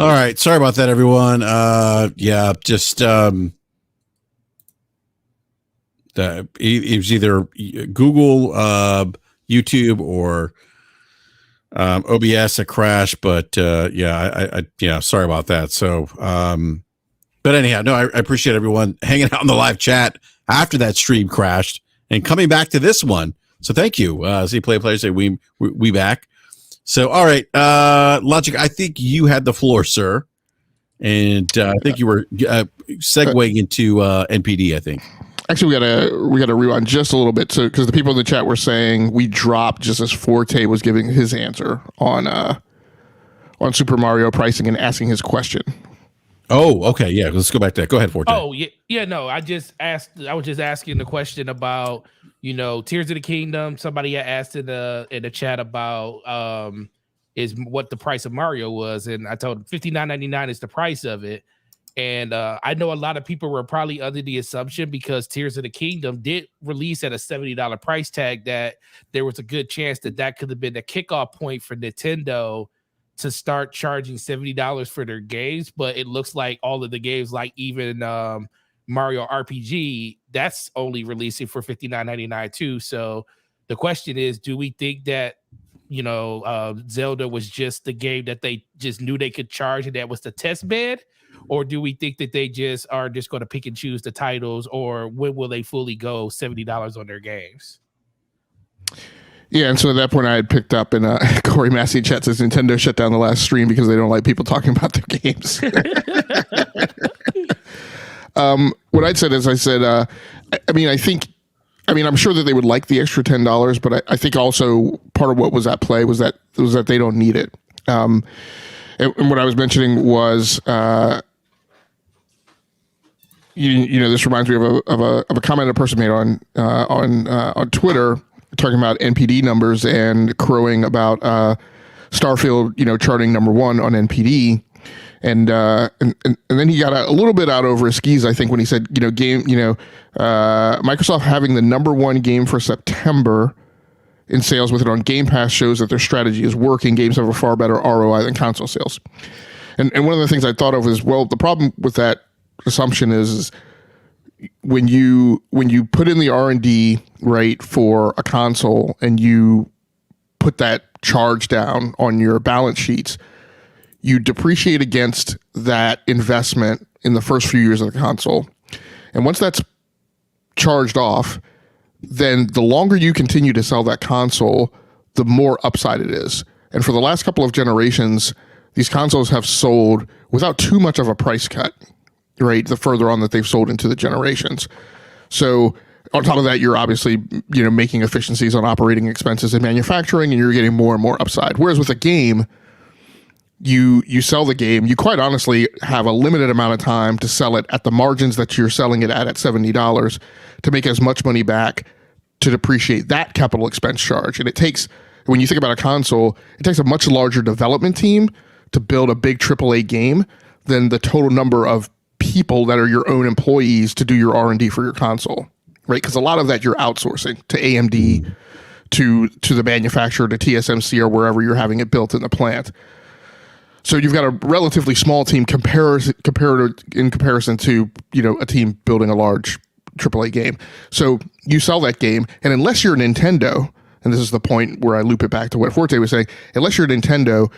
All right. Sorry about that, everyone. Yeah, just it was either Google, YouTube, or OBS a crash. But yeah, sorry about that. So, but anyhow, no, I appreciate everyone hanging out in the live chat after that stream crashed and coming back to this one. So thank you. See players say we back. So, all right, Logic, I think you had the floor, sir. And I think you were segueing into NPD, I think. Actually, we gotta rewind just a little bit, so because the people in the chat were saying we dropped just as Forte was giving his answer on Super Mario pricing and asking his question. Oh, okay, yeah. Let's go back to that. Go ahead, Forte. Oh, yeah. No, I was just asking the question about Tears of the Kingdom. Somebody had asked in the chat about is what the price of Mario was, and I told him $59.99 is the price of it. And I know a lot of people were probably under the assumption, because Tears of the Kingdom did release at a $70 price tag, that there was a good chance that could have been the kickoff point for Nintendo to start charging $70 for their games. But it looks like all of the games, like even Mario RPG, that's only releasing for $59.99 too. So the question is, do we think that Zelda was just the game that they just knew they could charge and that was the test bed? Or do we think that they just are just going to pick and choose the titles, or when will they fully go $70 on their games? Yeah, and so at that point I had picked up, and Corey Massey chat says Nintendo shut down the last stream because they don't like people talking about their games. What I'd said is, I'm sure that they would like the extra $10, but I think also part of what was at play was that they don't need it. And what I was mentioning was, this reminds me of a comment a person made on Twitter, talking about NPD numbers and crowing about Starfield, charting number 1 on NPD. And then he got a little bit out over his skis, I think, when he said, Microsoft having the number 1 game for September in sales with it on GamePass shows that their strategy is working. Games have a far better ROI than console sales. And one of the things I thought of is, well, the problem with that assumption is when you put in the R&D right for a console and you put that charge down on your balance sheets, you depreciate against that investment in the first few years of the console. And once that's charged off, then the longer you continue to sell that console, the more upside it is. And for the last couple of generations, these consoles have sold without too much of a price cut, right? The further on that they've sold into the generations. So on top of that, you're obviously, making efficiencies on operating expenses and manufacturing, and you're getting more and more upside. Whereas with a game, you sell the game, you quite honestly have a limited amount of time to sell it at the margins that you're selling it at $70 to make as much money back to depreciate that capital expense charge. And it takes, when you think about a console, it takes a much larger development team to build a big AAA game than the total number of people that are your own employees to do your R&D for your console, right? Because a lot of that you're outsourcing to AMD, to the manufacturer, to TSMC, or wherever you're having it built in the plant. So you've got a relatively small team in comparison to, a team building a large AAA game. So you sell that game, and unless you're Nintendo, and this is the point where I loop it back to what Forte was saying, unless you're Nintendo,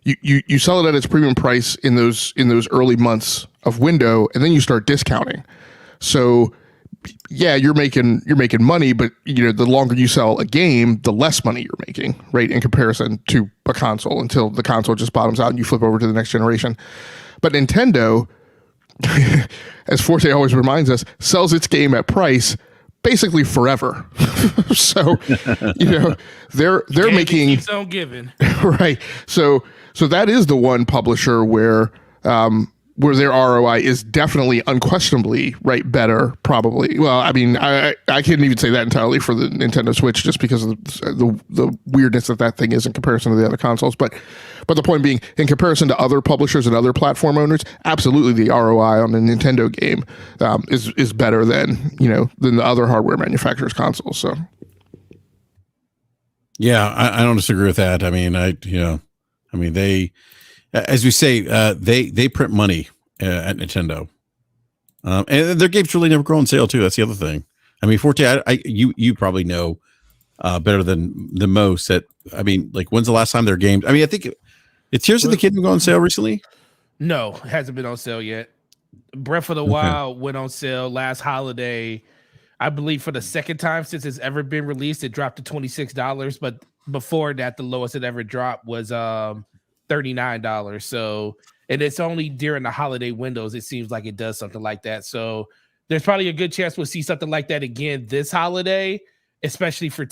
you sell it at its premium price in those early months of window, and then you start discounting. So yeah, you're making money, but the longer you sell a game, the less money you're making, right, in comparison to a console, until the console just bottoms out and you flip over to the next generation. But Nintendo, as Forte always reminds us, sells its game at price basically forever. So they're making, keeps on giving. Right. So that is the one publisher where their ROI is definitely, unquestionably, right, better, probably. Well, I mean, I couldn't even say that entirely for the Nintendo Switch, just because of the weirdness that thing is in comparison to the other consoles. But the point being, in comparison to other publishers and other platform owners, absolutely the ROI on a Nintendo game is better than the other hardware manufacturers' consoles. So, yeah, I don't disagree with that. I mean, they as we say, they print money at Nintendo, and their games really never go on sale too. That's the other thing. I mean, Forte, you probably know better than most that. I mean, like, when's the last time their games? I mean, I think it's Tears of the Kingdom go on sale recently. No, it hasn't been on sale yet. Breath of the Wild went on sale last holiday. I believe for the second time since it's ever been released, it dropped to $26. But before that, the lowest it ever dropped was $39. So, and it's only during the holiday windows, it seems like it does something like that. So there's probably a good chance we'll see something like that again this holiday, especially for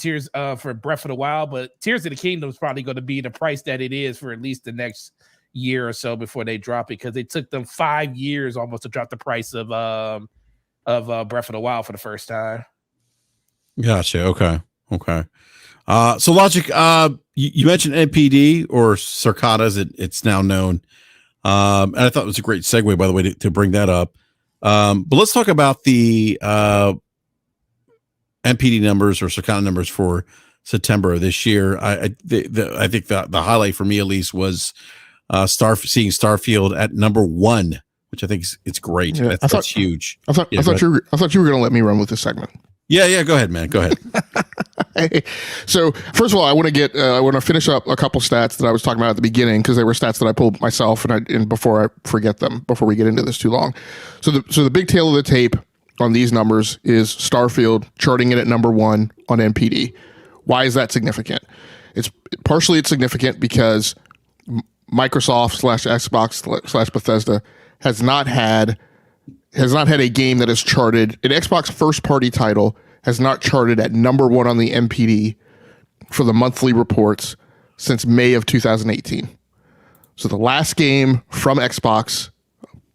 for Breath of the Wild. But Tears of the Kingdom is probably going to be the price that it is for at least the next year or so before they drop it, because it took them 5 years almost to drop the price of Breath of the Wild for the first time. Gotcha. Okay. So Logic, you mentioned NPD, or Circata as it's now known. And I thought it was a great segue, by the way, to bring that up. But let's talk about the NPD numbers, or Circata numbers, for September of this year. I think the highlight for me, at least, was seeing Starfield at number 1, which I think it's great. Yeah, that's huge. I thought you were going to let me run with this segment. Yeah. Go ahead, man. Go ahead. Hey, so first of all, I want to finish up a couple stats that I was talking about at the beginning, because they were stats that I pulled myself, and before I forget them, before we get into this too long. So the big tail of the tape on these numbers is Starfield charting it at number 1 on NPD. Why is that significant? It's significant because Microsoft /Xbox / Bethesda has not had a game that has charted, an Xbox first party title has not charted at number 1 on the NPD for the monthly reports since May of 2018. So the last game from Xbox,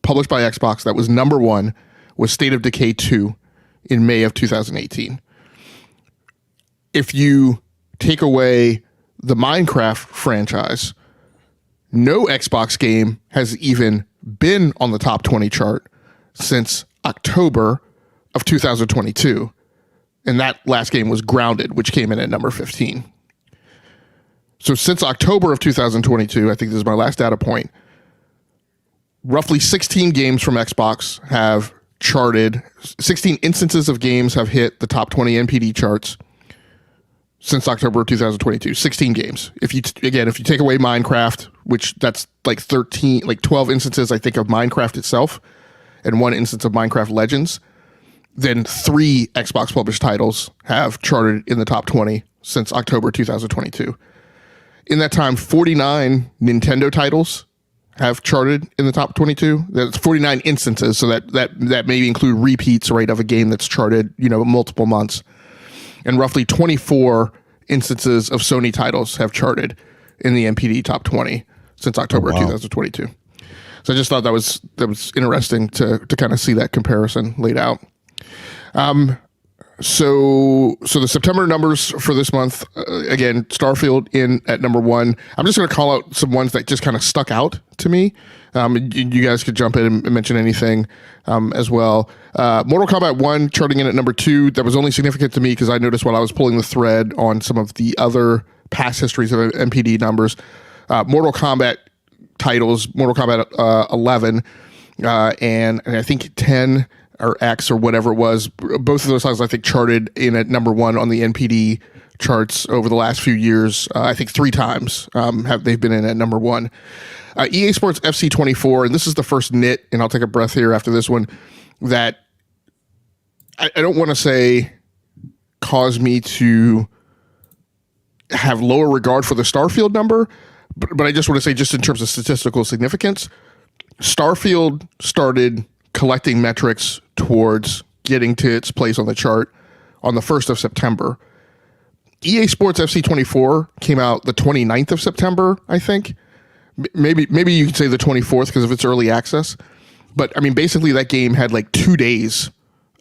published by Xbox, that was number 1 was State of Decay 2 in May of 2018. If you take away the Minecraft franchise, no Xbox game has even been on the top 20 chart since October of 2022. And that last game was Grounded, which came in at number 15. So since October of 2022, I think this is my last data point, roughly 16 games from Xbox have charted, 16 instances of games have hit the top 20 NPD charts since October of 2022. 16 games. If you take away Minecraft, which that's like 12 instances, I think, of Minecraft itself, and 1 instance of Minecraft Legends, then 3 Xbox published titles have charted in the top 20 since October 2022. In that time, 49 Nintendo titles have charted in the top 22. That's 49 instances, so that maybe include repeats, right, of a game that's charted, multiple months. And roughly 24 instances of Sony titles have charted in the NPD top 20 since October 2022. So I just thought that was interesting to kind of see that comparison laid out. So the September numbers for this month, again, Starfield in at number 1. I'm just going to call out some ones that just kind of stuck out to me. You guys could jump in and mention anything as well. Mortal Kombat 1 charting in at number 2. That was only significant to me because I noticed while I was pulling the thread on some of the other past histories of NPD numbers, Mortal Kombat titles, Mortal Kombat 11, and I think 10 or X or whatever it was, both of those titles I think charted in at number 1 on the NPD charts over the last few years. I think 3 times they've been in at number 1. EA Sports FC 24, and this is the first nit, and I'll take a breath here after this one, that I don't want to say caused me to have lower regard for the Starfield number, but I just want to say, just in terms of statistical significance, Starfield started collecting metrics towards getting to its place on the chart on the 1st of September. EA Sports FC 24 came out the 29th of September, I think. Maybe you could say the 24th because of its early access. But I mean, basically that game had like 2 days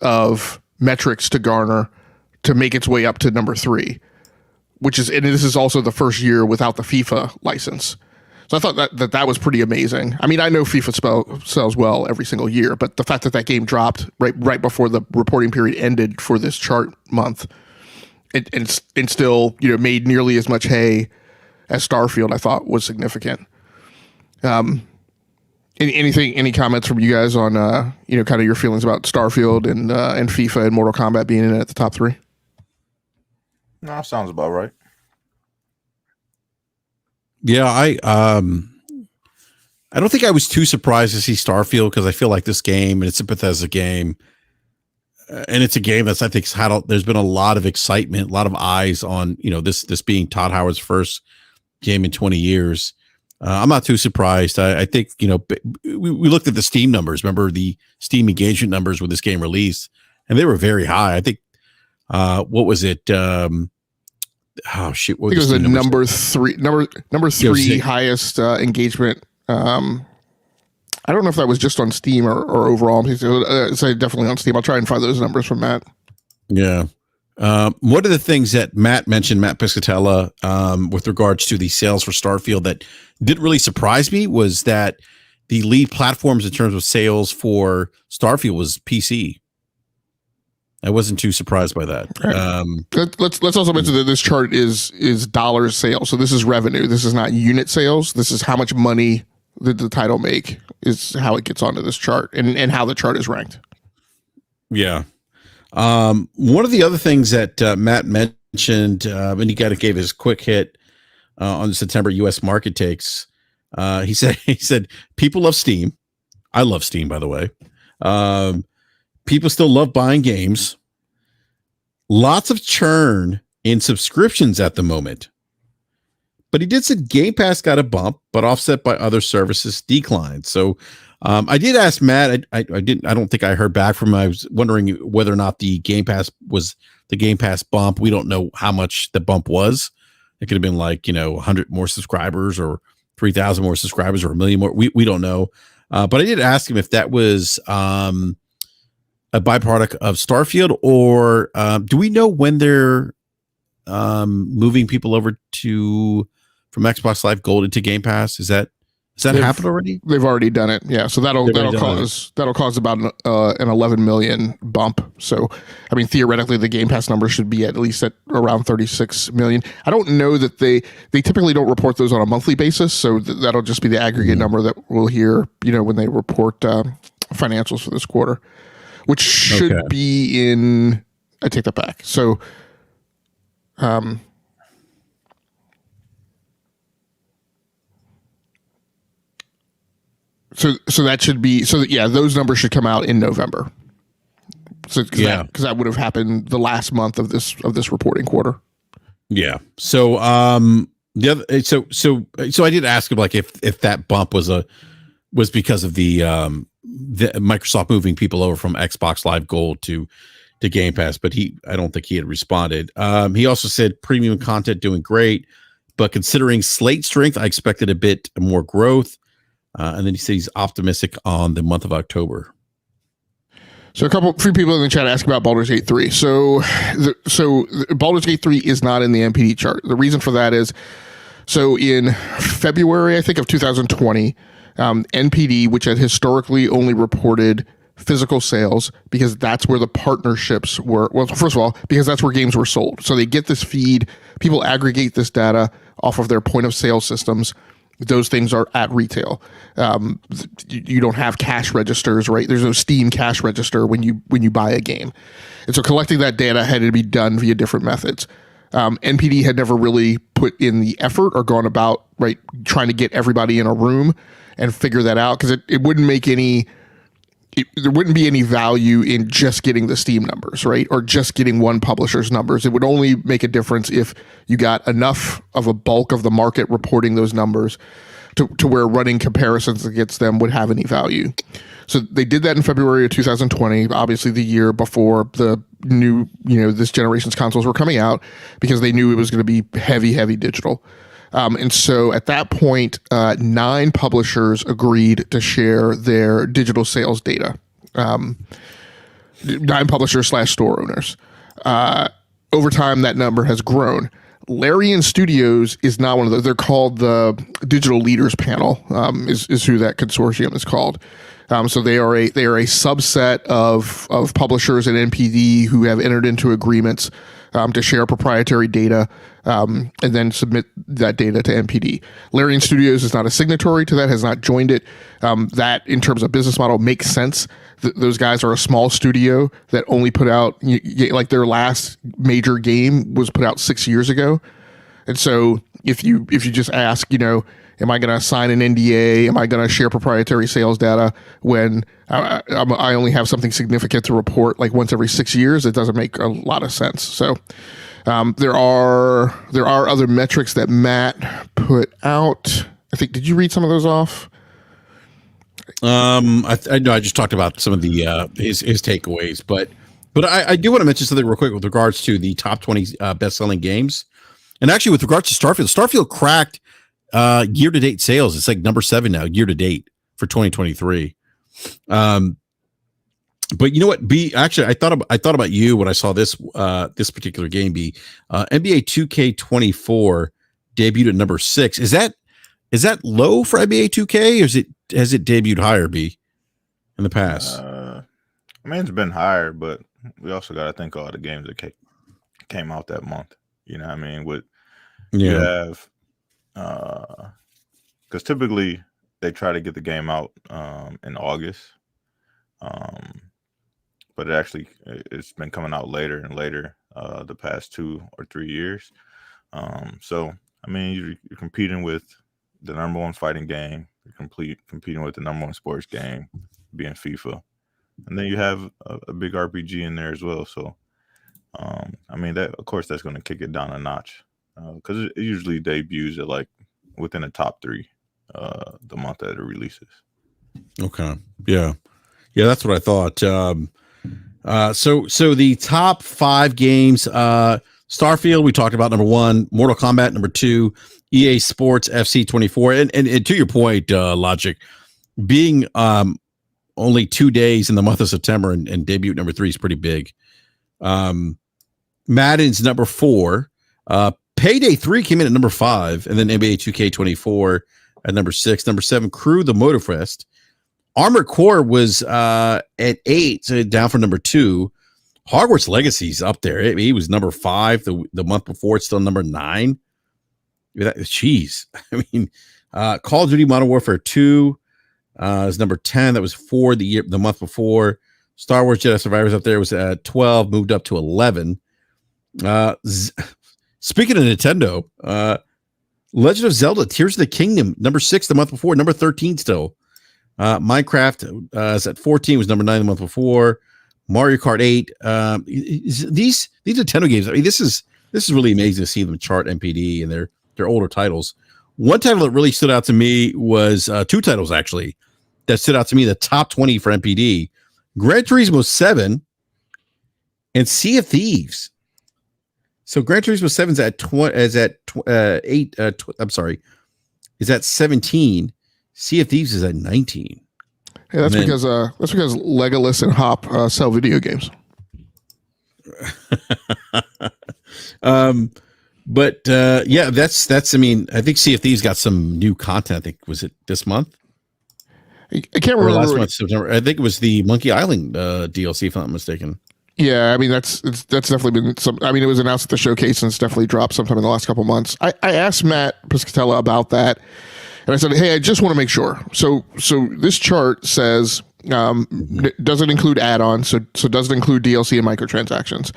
of metrics to garner to make its way up to number 3, and this is also the first year without the FIFA license. So I thought that was pretty amazing. I mean, I know FIFA sells well every single year, but the fact that game dropped right before the reporting period ended for this chart month, and still made nearly as much hay as Starfield, I thought was significant. Any comments from you guys on kind of your feelings about Starfield and FIFA and Mortal Kombat being in at the top 3? No, sounds about right. Yeah, I don't think I was too surprised to see Starfield because I feel like this game, and it's a Bethesda game, and it's a game that's, I think, there's been a lot of excitement, a lot of eyes on this being Todd Howard's first game in 20 years. I'm not too surprised. I think we looked at the Steam numbers. Remember the Steam engagement numbers when this game released, and they were very high. I think what was it? Oh shit! I think it was the number three highest engagement. I don't know if that was just on Steam or overall. So definitely on Steam. I'll try and find those numbers from Matt. Yeah. One of the things that Matt mentioned, Matt Piscatella, with regards to the sales for Starfield that didn't really surprise me was that the lead platforms in terms of sales for Starfield was PC. I wasn't too surprised by that. Right. Let's also mention that this chart is dollars sales. So this is revenue. This is not unit sales. This is how much money did the title make is how it gets onto this chart and how the chart is ranked. Yeah. One of the other things that Matt mentioned, and he kind of gave his quick hit on the September U.S. market takes. He said people love Steam. I love Steam, by the way. People still love buying games. Lots of churn in subscriptions at the moment. But he did say Game Pass got a bump, but offset by other services declined. So I did ask Matt. I don't think I heard back from him. I was wondering whether or not the Game Pass was the Game Pass bump. We don't know how much the bump was. It could have been like 100 more subscribers or 3,000 more subscribers or 1 million more. We don't know. But I did ask him if that was a byproduct of Starfield, or do we know when they're moving people over from Xbox Live Gold into Game Pass? Has that happened already? They've already done it. Yeah. So that'll cause about an 11 million bump. So, I mean, theoretically, the Game Pass number should be at least at around 36 million. I don't know that they typically don't report those on a monthly basis. So that'll just be the aggregate number that we'll hear, when they report financials for this quarter, which should be in, I take that back. So, So that should be those numbers should come out in November. So because that would have happened the last month of this reporting quarter. Yeah. So the other so I did ask him like if that bump was because of the Microsoft moving people over from Xbox Live Gold to Game Pass, but I don't think he had responded. He also said premium content doing great, but considering slate strength, I expected a bit more growth. And then he said he's optimistic on the month of October. So a few people in the chat ask about Baldur's Gate 3. So Baldur's Gate 3 is not in the NPD chart. The reason for that is, so in February, I think of 2020, NPD, which had historically only reported physical sales because that's where the partnerships were. Well, first of all, because that's where games were sold. So they get this feed, people aggregate this data off of their point of sale systems. Those things are at retail. You don't have cash registers, right? There's no Steam cash register when you buy a game. And so collecting that data had to be done via different methods. NPD had never really put in the effort or gone about, right, trying to get everybody in a room and figure that out, because it wouldn't make there wouldn't be any value in just getting the Steam numbers, right? Or just getting one publisher's numbers. It would only make a difference if you got enough of a bulk of the market reporting those numbers to where running comparisons against them would have any value. So they did that in February of 2020, obviously the year before the new, this generation's consoles were coming out, because they knew it was going to be heavy digital. And so at that point, 9 publishers agreed to share their digital sales data. 9 publishers / store owners. Over time, that number has grown. Larian Studios is not one of those. They're called the Digital Leaders Panel, is who that consortium is called. So they are a subset of publishers at NPD who have entered into agreements to share proprietary data and then submit that data to NPD. Larian Studios is not a signatory to that, has not joined it. That, in terms of business model, makes sense. Those guys are a small studio that only put out, like, their last major game was put out 6 years ago. And so if you just ask, am I going to sign an NDA? Am I going to share proprietary sales data when I only have something significant to report like once every 6 years? It doesn't make a lot of sense. So there are other metrics that Matt put out. I think, did you read some of those off? I know I just talked about some of the his takeaways, but I do want to mention something real quick with regards to the top 20 best-selling games. And actually, with regards to Starfield cracked year-to-date sales. It's like number 7 now, year-to-date for 2023. But you know what, B? Actually, I thought about you when I saw this particular game. B, NBA 2K24 debuted at number 6. Is that low for NBA 2K, or has it debuted higher, B, in the past? I mean, it's been higher, but we also got to think of all the games that came out that month. You know what I mean? You have, because typically they try to get the game out in August, but it's been coming out later and later the past 2 or 3 years. So I mean, you're competing with the number 1 fighting game. You're competing with the number 1 sports game, being FIFA, and then you have a big RPG in there as well. So I mean, that, of course, that's going to kick it down a notch. Because it usually debuts at like within the top 3 the month that it releases. Okay. Yeah, that's what I thought. So the top 5 games, Starfield, we talked about, number 1, Mortal Kombat, number 2, EA Sports FC 24. And to your point, Logic, being only 2 days in the month of September and debut number 3 is pretty big. Madden's number 4. Payday 3 came in at number 5, and then NBA 2K24 at number 6. Number 7, Crew the Motorfest. Armored Core was at 8, so down from number 2. Hogwarts Legacy's up there. He was number 5 the month before. It's still number 9. Jeez. I mean, Call of Duty Modern Warfare 2 is number 10. That was 4 the month before. Star Wars Jedi Survivors up there was at 12, moved up to 11. Speaking of Nintendo, Legend of Zelda Tears of the Kingdom, number 6 the month before, number 13 still. Minecraft is at 14, was number 9 the month before. Mario Kart 8. These Nintendo games, I mean, this is really amazing to see them chart NPD and their older titles. One title that really stood out to me was 2 titles actually that stood out to me, the top 20 for NPD. Gran Turismo 7 and Sea of Thieves. So Gran Turismo 7 is at 17. Sea of Thieves is at 19. Hey, that's because Legolas and Hop sell video games. Yeah, that's. I mean, I think Sea of Thieves got some new content. I think, was it this month? I can't remember. Last month, September. I think it was the Monkey Island DLC, if I'm not mistaken. Yeah, I mean that's definitely been some. I mean, it was announced at the showcase and it's definitely dropped sometime in the last couple of months. I asked Matt Piscatella about that, and I said, "Hey, I just want to make sure." So this chart says doesn't include add-ons, so doesn't include DLC and microtransactions.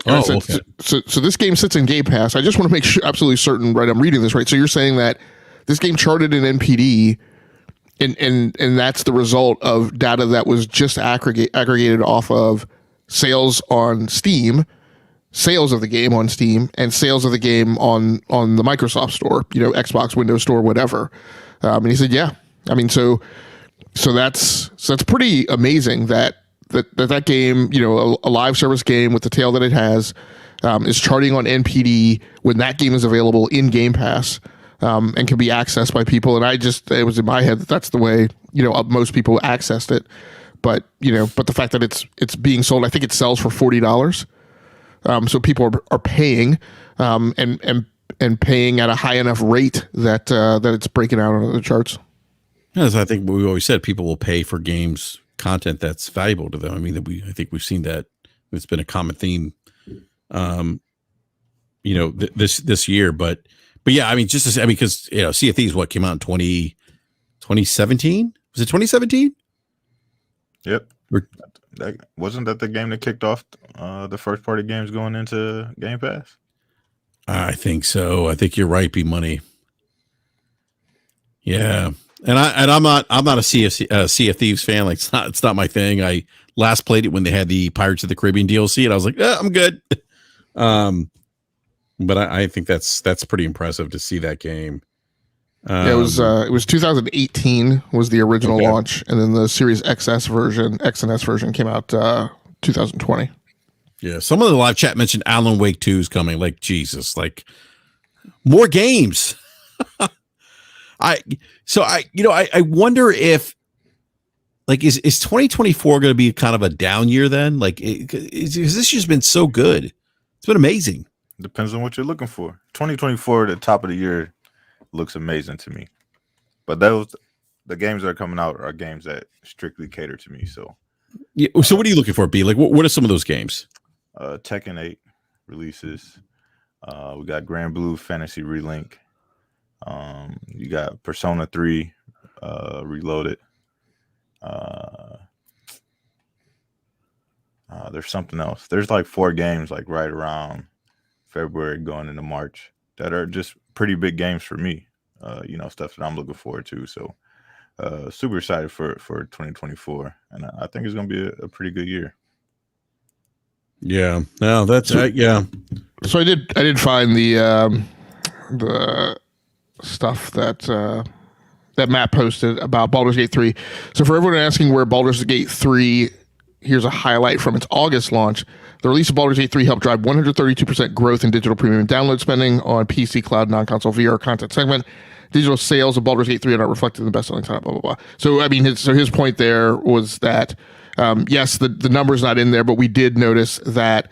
And said, okay. So this game sits in Game Pass. I just want to make sure, absolutely certain, right? I'm reading this right. So you're saying that this game charted in NPD. And that's the result of data that was just aggregated off of sales on Steam, sales of the game on Steam, and sales of the game on the Microsoft Store, Xbox, Windows Store, whatever. And he said, yeah. I mean, so that's pretty amazing that game, a live service game with the tail that it has, is charting on NPD when that game is available in Game Pass. And can be accessed by people. And it was in my head that that's the way, most people accessed it. But the fact that it's being sold, I think it sells for $40. So people are paying, and paying at a high enough rate that it's breaking out on the charts. As I think we always said, people will pay for games content that's valuable to them. I mean, I think we've seen that. It's been a common theme this year. But yeah, I mean, because Sea of Thieves, what came out in 2017? Was it 2017? Yep. Wasn't that the game that kicked off the first party games going into Game Pass? I think so. I think you're right, B Money. Yeah. And I'm not a Sea of Thieves fan. Like it's not my thing. I last played it when they had the Pirates of the Caribbean DLC, and I was like, I'm good. But I think that's pretty impressive to see that game. It was 2018 was the original launch, and then the Series X and S version came out 2020. Yeah, some of the live chat mentioned Alan Wake 2 is coming. Like Jesus, like more games. I wonder if like is 2024 going to be kind of a down year then? Like, is this just been so good? It's been amazing. Depends on what you're looking for. 2024, the top of the year, looks amazing to me. But the games that are coming out are games that strictly cater to me. So, yeah. So, what are you looking for, B? Like, what are some of those games? Tekken 8 releases. We got Grand Blue Fantasy Relink. You got Persona 3 Reloaded. There's something else. There's like 4 games like right around February going into March that are just pretty big games for me. Stuff that I'm looking forward to. So super excited for 2024, and I think it's going to be a pretty good year. Yeah, no, that's yeah. So I did find the stuff that Matt posted about Baldur's Gate 3. So for everyone asking where Baldur's Gate 3, here's a highlight from its August launch. The release of Baldur's Gate 3 helped drive 132% growth in digital premium download spending on PC, cloud, non-console VR content segment. Digital sales of Baldur's Gate 3 are not reflected in the best-selling title, blah, blah, blah. So, I mean, his point there was that, yes, the number's not in there, but we did notice that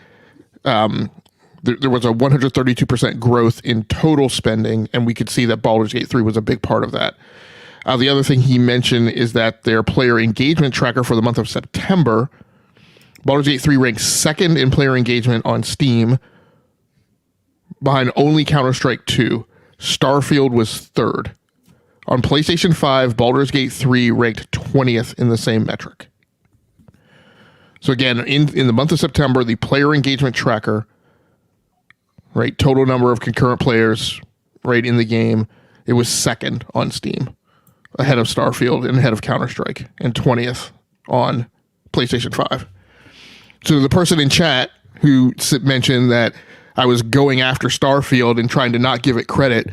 there was a 132% growth in total spending, and we could see that Baldur's Gate 3 was a big part of that. The other thing he mentioned is that their player engagement tracker for the month of September, Baldur's Gate 3 ranks second in player engagement on Steam, behind only Counter-Strike 2. Starfield was third. On PlayStation 5, Baldur's Gate 3 ranked 20th in the same metric. So again, in the month of September, the player engagement tracker, right, total number of concurrent players, right, in the game, it was second on Steam, ahead of Starfield and ahead of Counter-Strike, and 20th on PlayStation 5. So the person in chat who mentioned that I was going after Starfield and trying to not give it credit,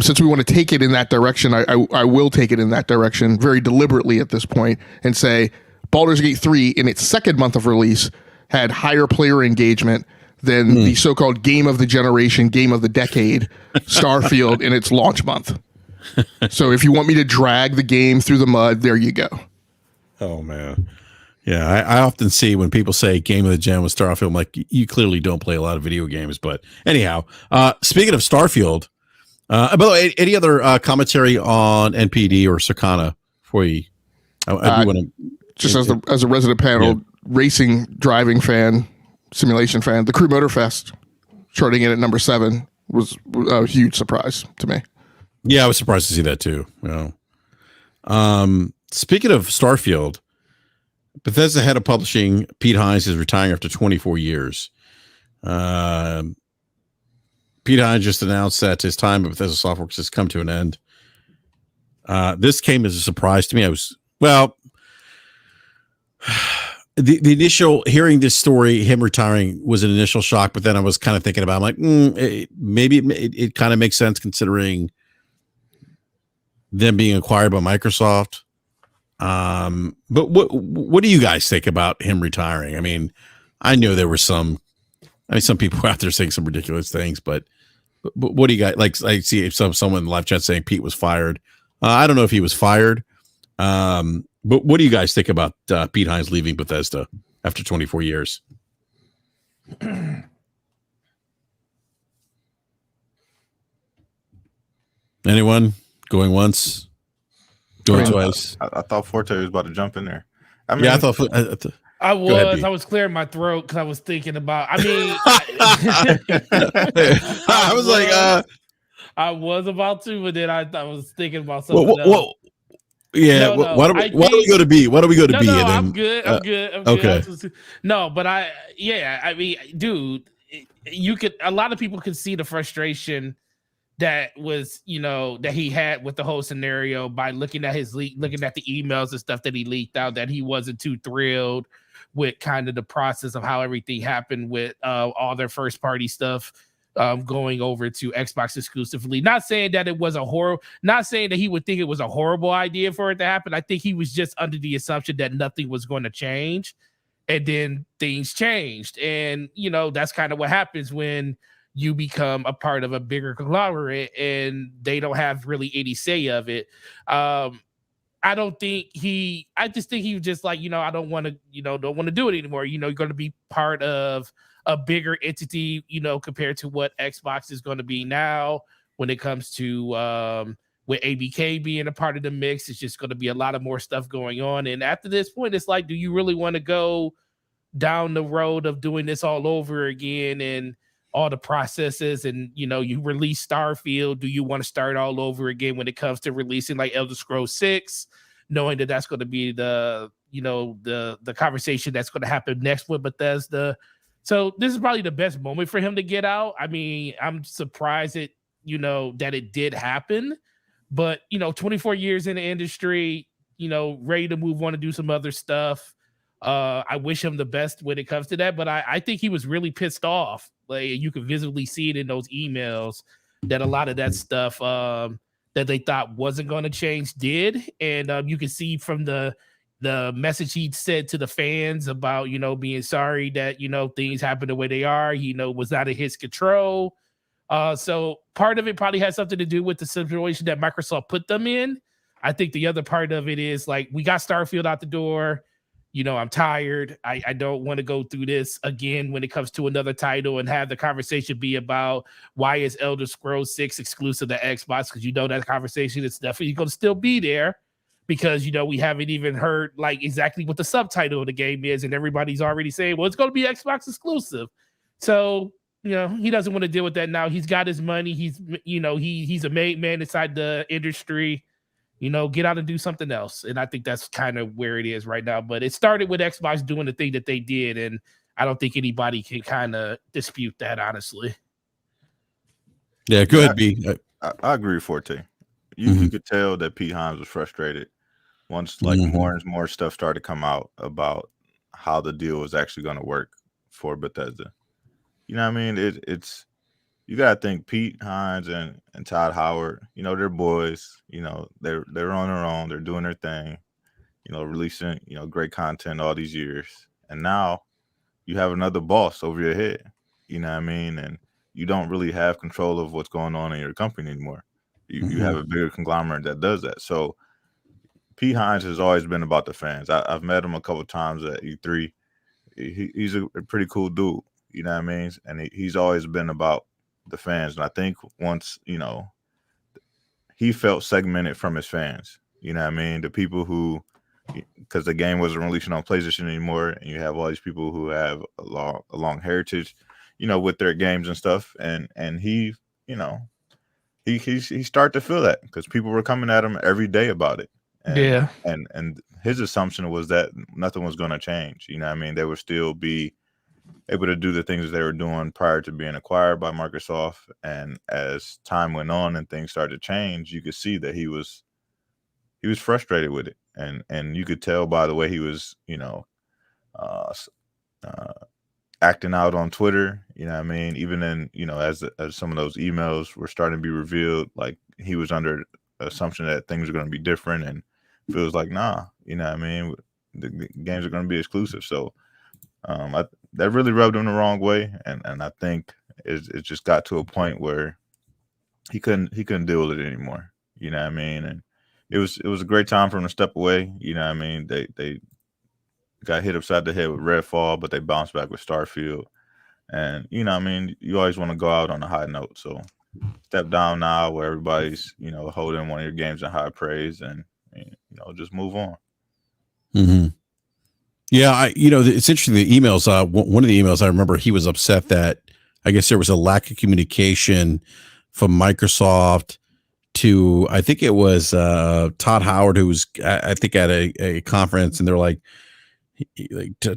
since we want to take it in that direction, I will take it in that direction very deliberately at this point and say Baldur's Gate 3 in its second month of release had higher player engagement than the so-called game of the generation, game of the decade, Starfield in its launch month. So if you want me to drag the game through the mud, there you go. Oh, man. Yeah, I often see when people say game of the gen with Starfield, I'm like, you clearly don't play a lot of video games. But anyhow, speaking of Starfield, by the way, any other commentary on NPD or Circana for you? I do want to just as a resident panel racing driving fan, simulation fan, the Crew Motorfest charting in at number 7 was a huge surprise to me. Yeah, I was surprised to see that too. Speaking of Starfield, Bethesda head of publishing Pete Hines is retiring after 24 years. Pete Hines just announced that his time at Bethesda Softworks has come to an end. This came as a surprise to me. The initial hearing this story, him retiring, was an initial shock, but then I was kind of thinking about, I'm like, maybe it kind of makes sense considering them being acquired by Microsoft. But what do you guys think about him retiring? I mean, I know there were some people out there saying some ridiculous things, but what do you guys like? I see someone in the live chat saying Pete was fired. I don't know if he was fired. But what do you guys think about Pete Hines leaving Bethesda after 24 years? Anyone going once? Going twice. I thought Forte was about to jump in there. I mean, yeah, I ahead, B. was clearing my throat because I was thinking about. I mean, I was like, I was about to, but then I was thinking about something else. well, yeah. No, Why do we go to B? Why do we go to no, B? no, And then, I'm good. I'm good. I'm okay. good. No, but I mean, dude, you could. A lot of people could see the frustration that was, that he had with the whole scenario by looking at looking at the emails and stuff that he leaked out, that he wasn't too thrilled with kind of the process of how everything happened with all their first party stuff going over to Xbox exclusively. Not saying that it was not saying that he would think it was a horrible idea for it to happen. I think he was just under the assumption that nothing was going to change, and then things changed. And, that's kind of what happens when you become a part of a bigger conglomerate and they don't have really any say of it. I just think he was just like, I don't want to do it anymore. You're going to be part of a bigger entity, compared to what Xbox is going to be now when it comes to with ABK being a part of the mix. It's just going to be a lot of more stuff going on. And after this point, it's like, do you really want to go down the road of doing this all over again and all the processes? And you release Starfield. Do you want to start all over again when it comes to releasing like Elder Scrolls 6, knowing that that's going to be the conversation that's going to happen next with Bethesda? So this is probably the best moment for him to get out. I mean, I'm surprised that it did happen, but 24 years in the industry, ready to move on and do some other stuff. I wish him the best when it comes to that, but I think he was really pissed off. Like, you could visibly see it in those emails that a lot of that stuff that they thought wasn't going to change did. And you can see from the message he said to the fans about, being sorry that, things happen the way they are, was out of his control. So part of it probably has something to do with the situation that Microsoft put them in. I think the other part of it is like, we got Starfield out the door. I'm tired. I don't want to go through this again when it comes to another title and have the conversation be about why is Elder Scrolls 6 exclusive to Xbox? Because that conversation is definitely going to still be there, because we haven't even heard like exactly what the subtitle of the game is, and everybody's already saying, well, it's going to be Xbox exclusive. So he doesn't want to deal with that now. He's got his money. He's he's a made man inside the industry. Get out and do something else. And I think that's kind of where it is right now. But it started with Xbox doing the thing that they did, and I don't think anybody can kind of dispute that, honestly. Yeah, go ahead, B. I agree with Forte. You could tell that Pete Hines was frustrated once more and more stuff started to come out about how the deal was actually going to work for Bethesda. You know what I mean? It's you gotta think Pete Hines and Todd Howard, they're boys, they're on their own, they're doing their thing, releasing, great content all these years. And now you have another boss over your head, you know what I mean? And you don't really have control of what's going on in your company anymore. You have a bigger conglomerate that does that. So Pete Hines has always been about the fans. I've met him a couple of times at E3. He's a pretty cool dude, you know what I mean? And he's always been about the fans. And I think once, he felt segmented from his fans, you know what I mean? The people who, because the game wasn't releasing on PlayStation anymore, and you have all these people who have a long heritage, with their games and stuff. And he, he started to feel that because people were coming at him every day about it. And, and his assumption was that nothing was going to change. You know what I mean? They would still be able to do the things they were doing prior to being acquired by Microsoft. And as time went on and things started to change, you could see that he was frustrated with it. And you could tell by the way he was, acting out on Twitter, you know what I mean? Even in, as some of those emails were starting to be revealed, like he was under assumption that things are going to be different, and feels like, nah, you know what I mean? The games are going to be exclusive. So that really rubbed him the wrong way, and I think it just got to a point where he couldn't deal with it anymore. You know what I mean? And it was a great time for him to step away. You know what I mean? They got hit upside the head with Redfall, but they bounced back with Starfield. And you know what I mean? You always want to go out on a high note. So step down now where everybody's, holding one of your games in high praise, and just move on. Mm-hmm. Yeah, it's interesting. The emails. One of the emails I remember, he was upset that I guess there was a lack of communication from Microsoft to, I think it was Todd Howard, who was I think at a conference, and they're like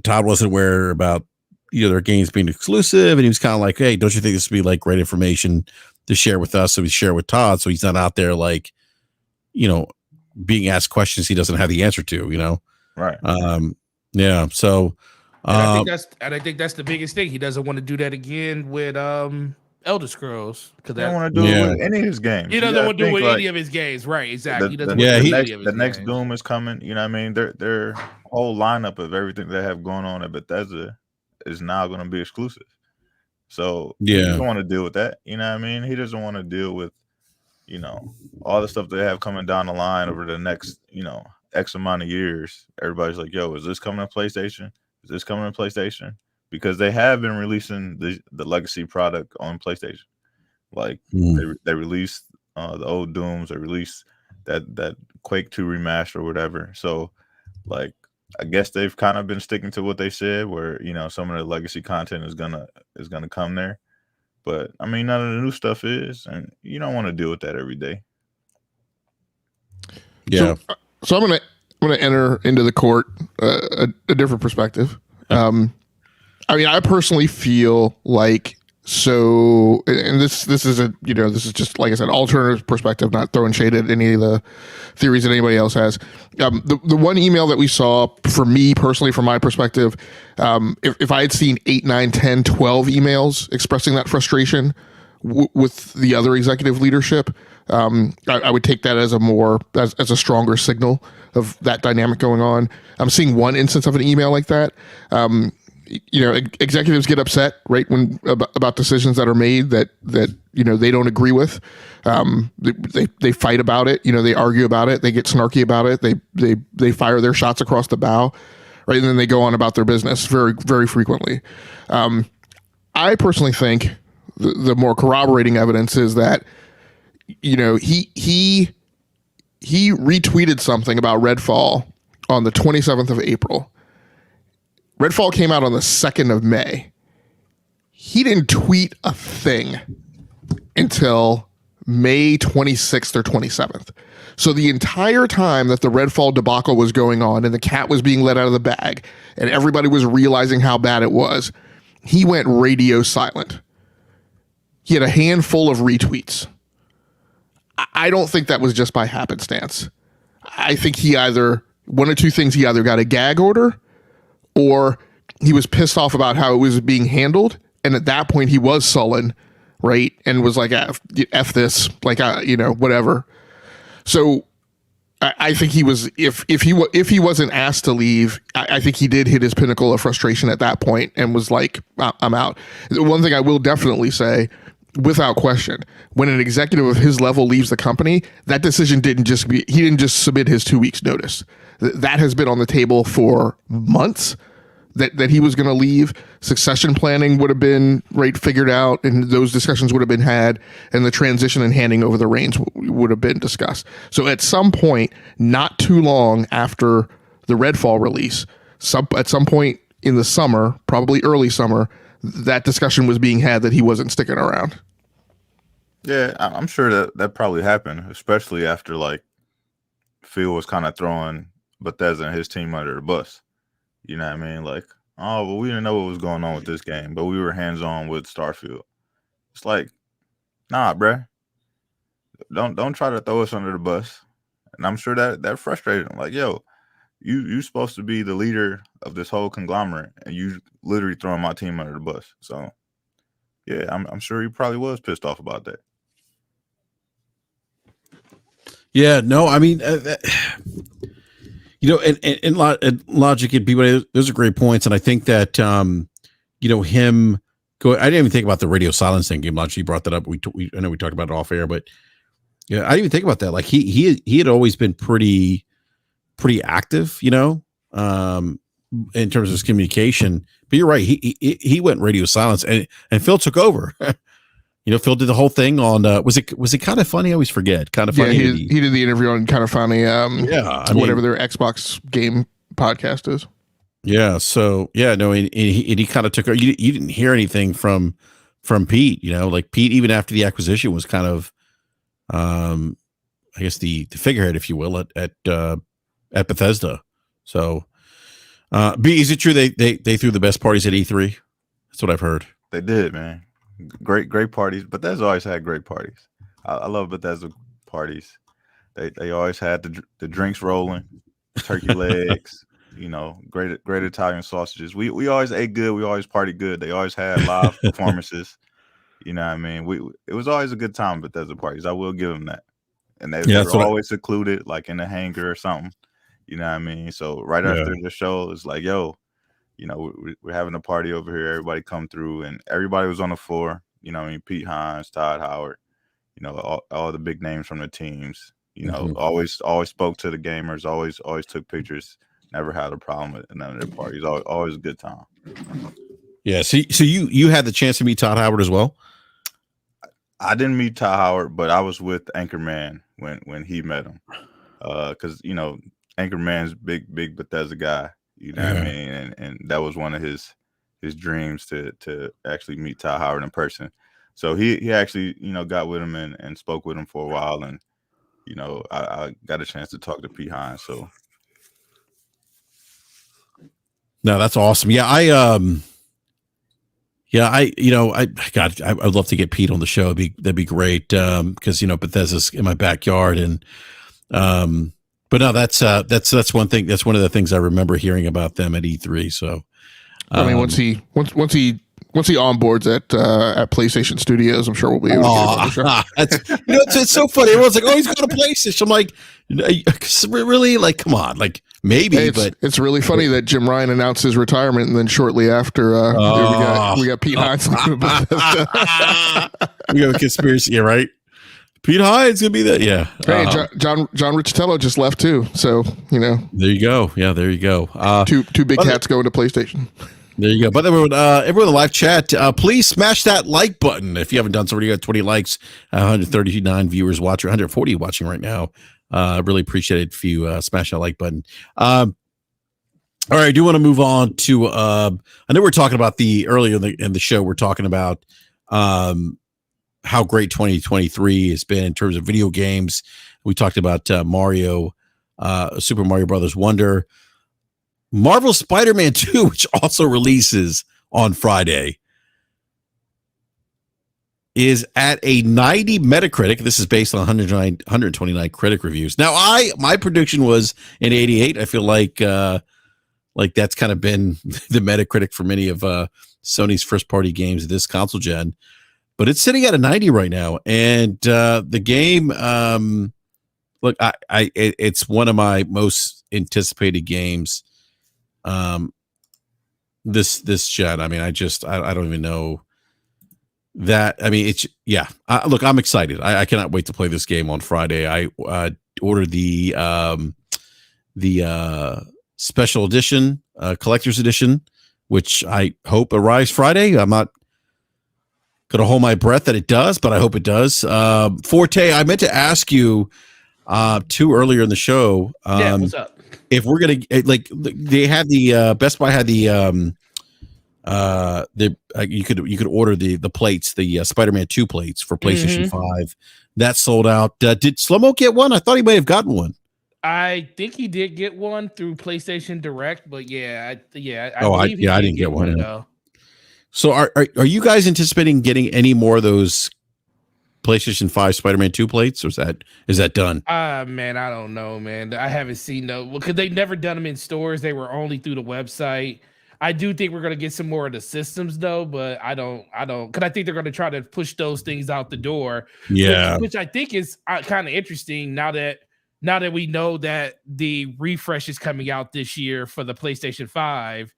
Todd wasn't aware about their games being exclusive, and he was kind of like, hey, don't you think this would be like great information to share with us? So we share with Todd, so he's not out there like being asked questions he doesn't have the answer to. Right. Yeah. So, and I think that's the biggest thing. He doesn't want to do that again with Elder Scrolls because he don't want to do it with any of his games. He doesn't want to do it with any of his games, right? Exactly. The next Doom is coming. You know what I mean? Their whole lineup of everything they have going on at Bethesda is now going to be exclusive. So he doesn't want to deal with that. You know what I mean? He doesn't want to deal with all the stuff they have coming down the line over the next X amount of years. Everybody's like, yo, is this coming to PlayStation? Is this coming to PlayStation? Because they have been releasing the legacy product on PlayStation. Like they released the old Dooms, they released that Quake 2 remaster or whatever. So like I guess they've kind of been sticking to what they said, where some of the legacy content is gonna come there. But I mean, none of the new stuff is, and you don't want to deal with that every day. Yeah. So I'm gonna enter into the court a different perspective. I mean, I personally feel like and this is this is just, like I said, alternative perspective, not throwing shade at any of the theories that anybody else has. The one email that we saw, for me personally, from my perspective, if I had seen 8, 9, 10, 12 emails expressing that frustration with the other executive leadership, I would take that as a stronger signal of that dynamic going on. I'm seeing one instance of an email like that. Executives get upset, right, when about decisions that are made that they don't agree with. They fight about it. They argue about it. They get snarky about it. They fire their shots across the bow, right, and then they go on about their business very, very frequently. I personally think the more corroborating evidence is that he retweeted something about Redfall on the 27th of April. Redfall came out on the 2nd of May. He didn't tweet a thing until May 26th or 27th. So the entire time that the Redfall debacle was going on and the cat was being let out of the bag and everybody was realizing how bad it was, he went radio silent. He had a handful of retweets. I don't think that was just by happenstance. I think he one of two things: he either got a gag order, or he was pissed off about how it was being handled, and at that point he was sullen, right, and was like, F this, like, whatever. So I think he was, if he wasn't asked to leave, I think he did hit his pinnacle of frustration at that point and was like, I'm out. One thing I will definitely say, without question, when an executive of his level leaves the company, that decision he didn't just submit his 2 weeks notice. That has been on the table for months, that he was going to leave. Succession planning would have been figured out, and those discussions would have been had, and the transition and handing over the reins would have been discussed. So at some point, not too long after the Redfall release, at some point in the summer, probably early summer, that discussion was being had that he wasn't sticking around. Yeah, I'm sure that probably happened, especially after Phil was kind of throwing Bethesda and his team under the bus. You know what I mean? Like, oh, well, we didn't know what was going on with this game, but we were hands-on with Starfield. It's like, nah, bruh. Don't try to throw us under the bus. And I'm sure that frustrated him. Like, yo, you supposed to be the leader of this whole conglomerate, and you literally throwing my team under the bus. So, yeah, I'm sure he probably was pissed off about that. Yeah, no, I mean, and logic and people, those are great points. And I think that, him I didn't even think about the radio silence thing. Game Logic, you brought that up. I know we talked about it off air, but yeah, I didn't even think about that. Like he had always been pretty active, in terms of his communication. But you're right. He went radio silence, and Phil took over. Phil did the whole thing on, was it Kind of Funny? I always forget. Kind of Funny. Yeah, he did the interview on Kind of Funny. Whatever their Xbox game podcast is. Yeah. So yeah, no, and he kind of took. You didn't hear anything from Pete. Like Pete, even after the acquisition, was kind of, I guess the figurehead, if you will, at Bethesda. So, B, is it true they threw the best parties at E3? That's what I've heard. They did, man. Great parties. Bethesda always had great parties. I love Bethesda parties. They always had the drinks rolling, turkey legs, great Italian sausages. We always ate good. We always partied good. They always had live performances. You know what I mean? It was always a good time at Bethesda parties. I will give them that. And they were always secluded, like in a hangar or something. You know what I mean? So right after the show, it's like, yo, we're having a party over here. Everybody come through, and everybody was on the floor. Pete Hines, Todd Howard, all the big names from the teams. Always spoke to the gamers. Always took pictures. Never had a problem with none of their parties. Always a good time. Yeah. So you had the chance to meet Todd Howard as well? I didn't meet Todd Howard, but I was with Anchorman when he met him. Because Anchorman's big Bethesda guy. You know what I mean? And that was one of his dreams to actually meet Todd Howard in person. So he actually, got with him and spoke with him for a while. And, I got a chance to talk to P. Hines. So. No, that's awesome. Yeah. I'd love to get Pete on the show. That'd be great. Cause Bethesda's in my backyard and, but no, that's one thing. That's one of the things I remember hearing about them at E3. So, I mean, once he onboards at PlayStation Studios, I'm sure we'll be able to get him on the show. It's so funny. Everyone's like, "Oh, he's got a PlayStation." I'm like, really? Like, come on, like maybe. But it's really funny that Jim Ryan announced his retirement, and then shortly after, we got Pete Hines. We have a conspiracy, yeah, right? Pete Hines gonna be that, yeah. Hey, John Riccitello just left too, so There you go. Yeah, there you go. Two big cats going to PlayStation. There you go. But everyone in the live chat, please smash that like button if you haven't done so already. You got 20 likes, 139 viewers watching, 140 watching right now. Really appreciate it if you smash that like button. All right, I do want to move on to. I know we're talking about earlier in the show. We're talking about how great 2023 has been in terms of video games. We talked about Mario, Super Mario Brothers Wonder. Marvel Spider-Man 2, which also releases on Friday, is at a 90 Metacritic. This is based on 129 critic reviews. Now, my prediction was an 88. I feel like that's kind of been the Metacritic for many of Sony's first-party games this console gen. But it's sitting at a 90 right now, and the game, look, it's one of my most anticipated games. This gen. I mean, I don't even know that. I mean, look, I'm excited. I cannot wait to play this game on Friday. I ordered the special edition, collector's edition, which I hope arrives Friday. I'm not gonna hold my breath that it does, but I hope it does. Forte, I meant to ask you too earlier in the show. What's up? If we're gonna they had the Best Buy had the you could order the plates, the Spider-Man 2 plates for PlayStation 5. That sold out. Did Slow-Mo get one? I thought he may have gotten one. I think he did get one through PlayStation Direct, but I didn't get one though. So are you guys anticipating getting any more of those PlayStation 5 Spider-Man 2 plates, or is that done? Man, I don't know, man. I haven't seen because they've never done them in stores. They were only through the website. I do think we're gonna get some more of the systems though, but I don't because I think they're gonna try to push those things out the door. Yeah, which I think is kind of interesting now that we know that the refresh is coming out this year for the PlayStation 5.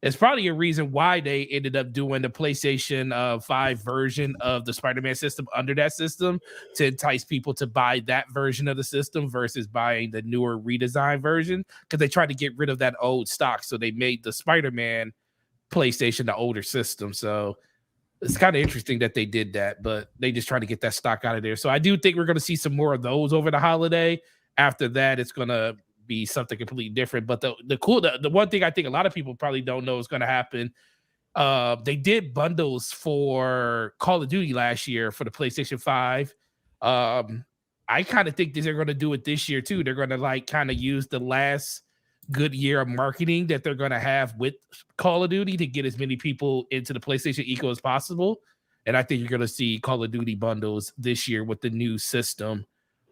It's probably a reason why they ended up doing the PlayStation 5 version of the Spider-Man system under that system to entice people to buy that version of the system versus buying the newer redesigned version, because they tried to get rid of that old stock. So they made the Spider-Man PlayStation the older system. So it's kind of interesting that they did that, but they just try to get that stock out of there. So I do think we're going to see some more of those over the holiday. After that, it's going to be something completely different. But the one thing I think a lot of people probably don't know is going to happen. They did bundles for Call of Duty last year for the PlayStation 5. I kind of think that they're going to do it this year too. They're going to like kind of use the last good year of marketing that they're going to have with Call of Duty to get as many people into the PlayStation eco as possible. And I think you're going to see Call of Duty bundles this year with the new system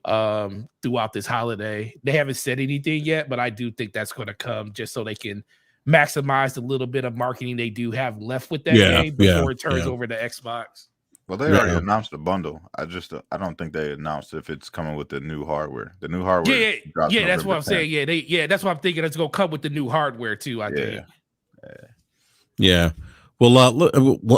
throughout this holiday. They haven't said anything yet, but I do think that's going to come just so they can maximize the little bit of marketing they do have left with that game before it turns over to Xbox. Well, they already announced the bundle. I don't think they announced if it's coming with the new hardware. The new hardware. Yeah, that's what I'm saying. Yeah, that's what I'm thinking. It's going to come with the new hardware too, I think. Yeah. Well,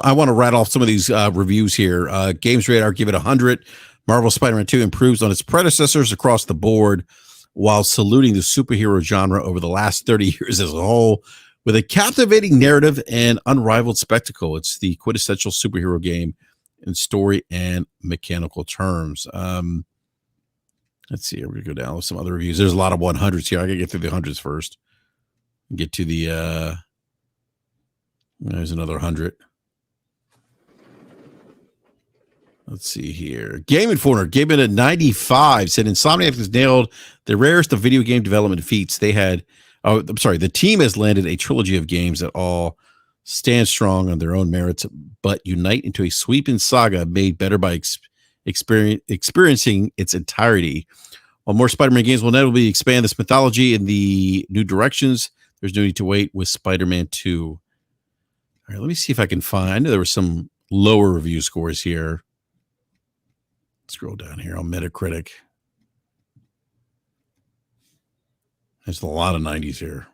I want to rattle off some of these reviews here. Games Radar give it 100. Marvel Spider-Man 2 improves on its predecessors across the board while saluting the superhero genre over the last 30 years as a whole with a captivating narrative and unrivaled spectacle. It's the quintessential superhero game in story and mechanical terms. Let's see. We're going to go down with some other reviews. There's a lot of 100s here. I got to get through the 100s first. Get to the... There's another 100. Let's see here. Game Informer gave it a 95. Said Insomniac has nailed the rarest of video game development feats. The team has landed a trilogy of games that all stand strong on their own merits, but unite into a sweeping saga made better by experiencing its entirety. While more Spider-Man games will inevitably expand this mythology in the new directions, there's no need to wait with Spider-Man 2. All right, let me see if I can find. I know there were some lower review scores here. Scroll down here on Metacritic. There's a lot of 90s here.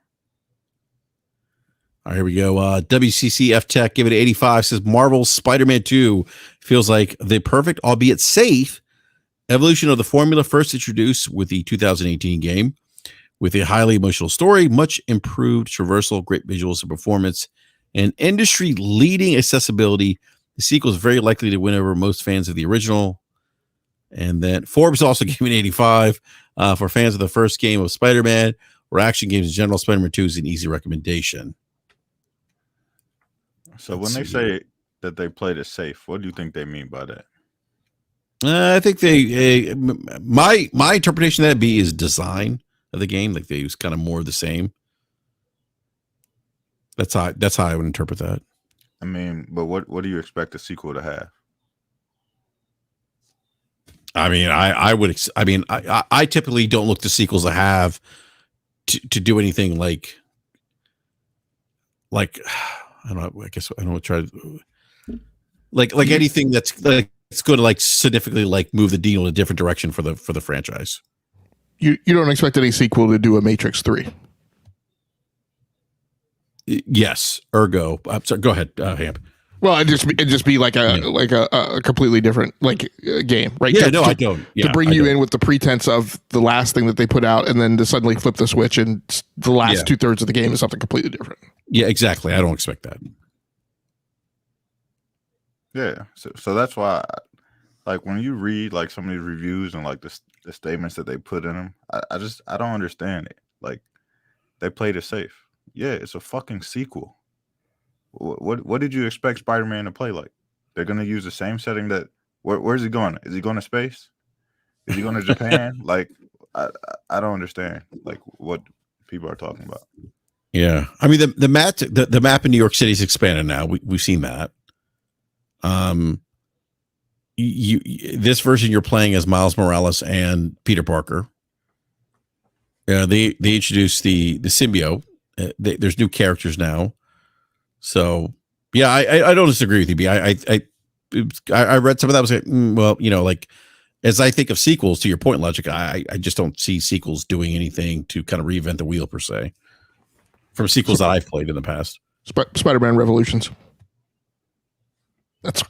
All right, here we go. WCCF Tech, give it 85. Says Marvel's Spider-Man 2 feels like the perfect, albeit safe, evolution of the formula first introduced with the 2018 game. With a highly emotional story, much improved traversal, great visuals and performance, and industry-leading accessibility, the sequel is very likely to win over most fans of the original. And then Forbes also gave it an 85 for fans of the first game of Spider-Man or action games in general. Spider-Man 2 is an easy recommendation. So when they say that they played it safe, what do you think they mean by that? I think my interpretation of that is design of the game. Like they use kind of more of the same. That's how I would interpret that. I mean, but what do you expect the sequel to have? I mean, I typically don't look to sequels to have to do anything like I don't know. I guess I don't try to like anything that's like it's going to like significantly like move the deal in a different direction for the franchise. You don't expect any sequel to do a Matrix 3? Yes. Ergo. I'm sorry. Go ahead, Hamp. Well, it'd just be like a completely different game, right? Yeah, I don't. Yeah, to bring you in with the pretense of the last thing that they put out, and then to suddenly flip the switch, and the last 2/3 of the game is something completely different. Yeah, exactly. I don't expect that. Yeah, so that's why, like when you read like some of these reviews and like the statements that they put in them, I don't understand it. Like they played it safe. Yeah, it's a fucking sequel. What did you expect Spider-Man to play like? They're gonna use the same setting that where's he going? Is he going to space? Is he going to Japan? Like I don't understand like what people are talking about. Yeah. I mean the map in New York City is expanded now. We've seen that. This version you're playing as Miles Morales and Peter Parker. They introduced the symbiote. There's new characters now. So, yeah, I don't disagree with you, B. I read some of that. I was like, well, like as I think of sequels, to your point, Logic, I just don't see sequels doing anything to kind of reinvent the wheel per se from sequels that I've played in the past. Spider-Man Revolutions. This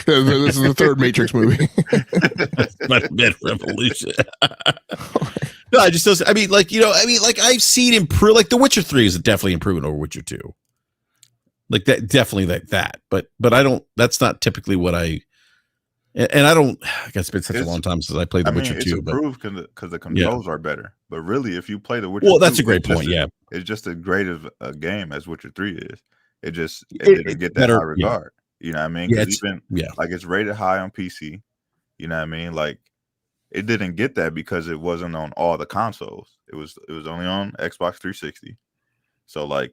is the third Matrix movie. Spider-Man Revolution. No, I just don't. I mean, like I've seen improve. Like The Witcher 3 is definitely improving over Witcher 2. Like that, definitely that. But I don't. That's not typically what I And I don't. I guess it's been such a long time since I played The Witcher 2. It's improved because the controls are better. But really, if you play The Witcher, well, that's a great point. It's just as great of a game as Witcher 3 is. It didn't get that high regard. You know what I mean? Because it's rated high on PC. You know what I mean? Like, it didn't get that because it wasn't on all the consoles. It was only on Xbox 360. So like,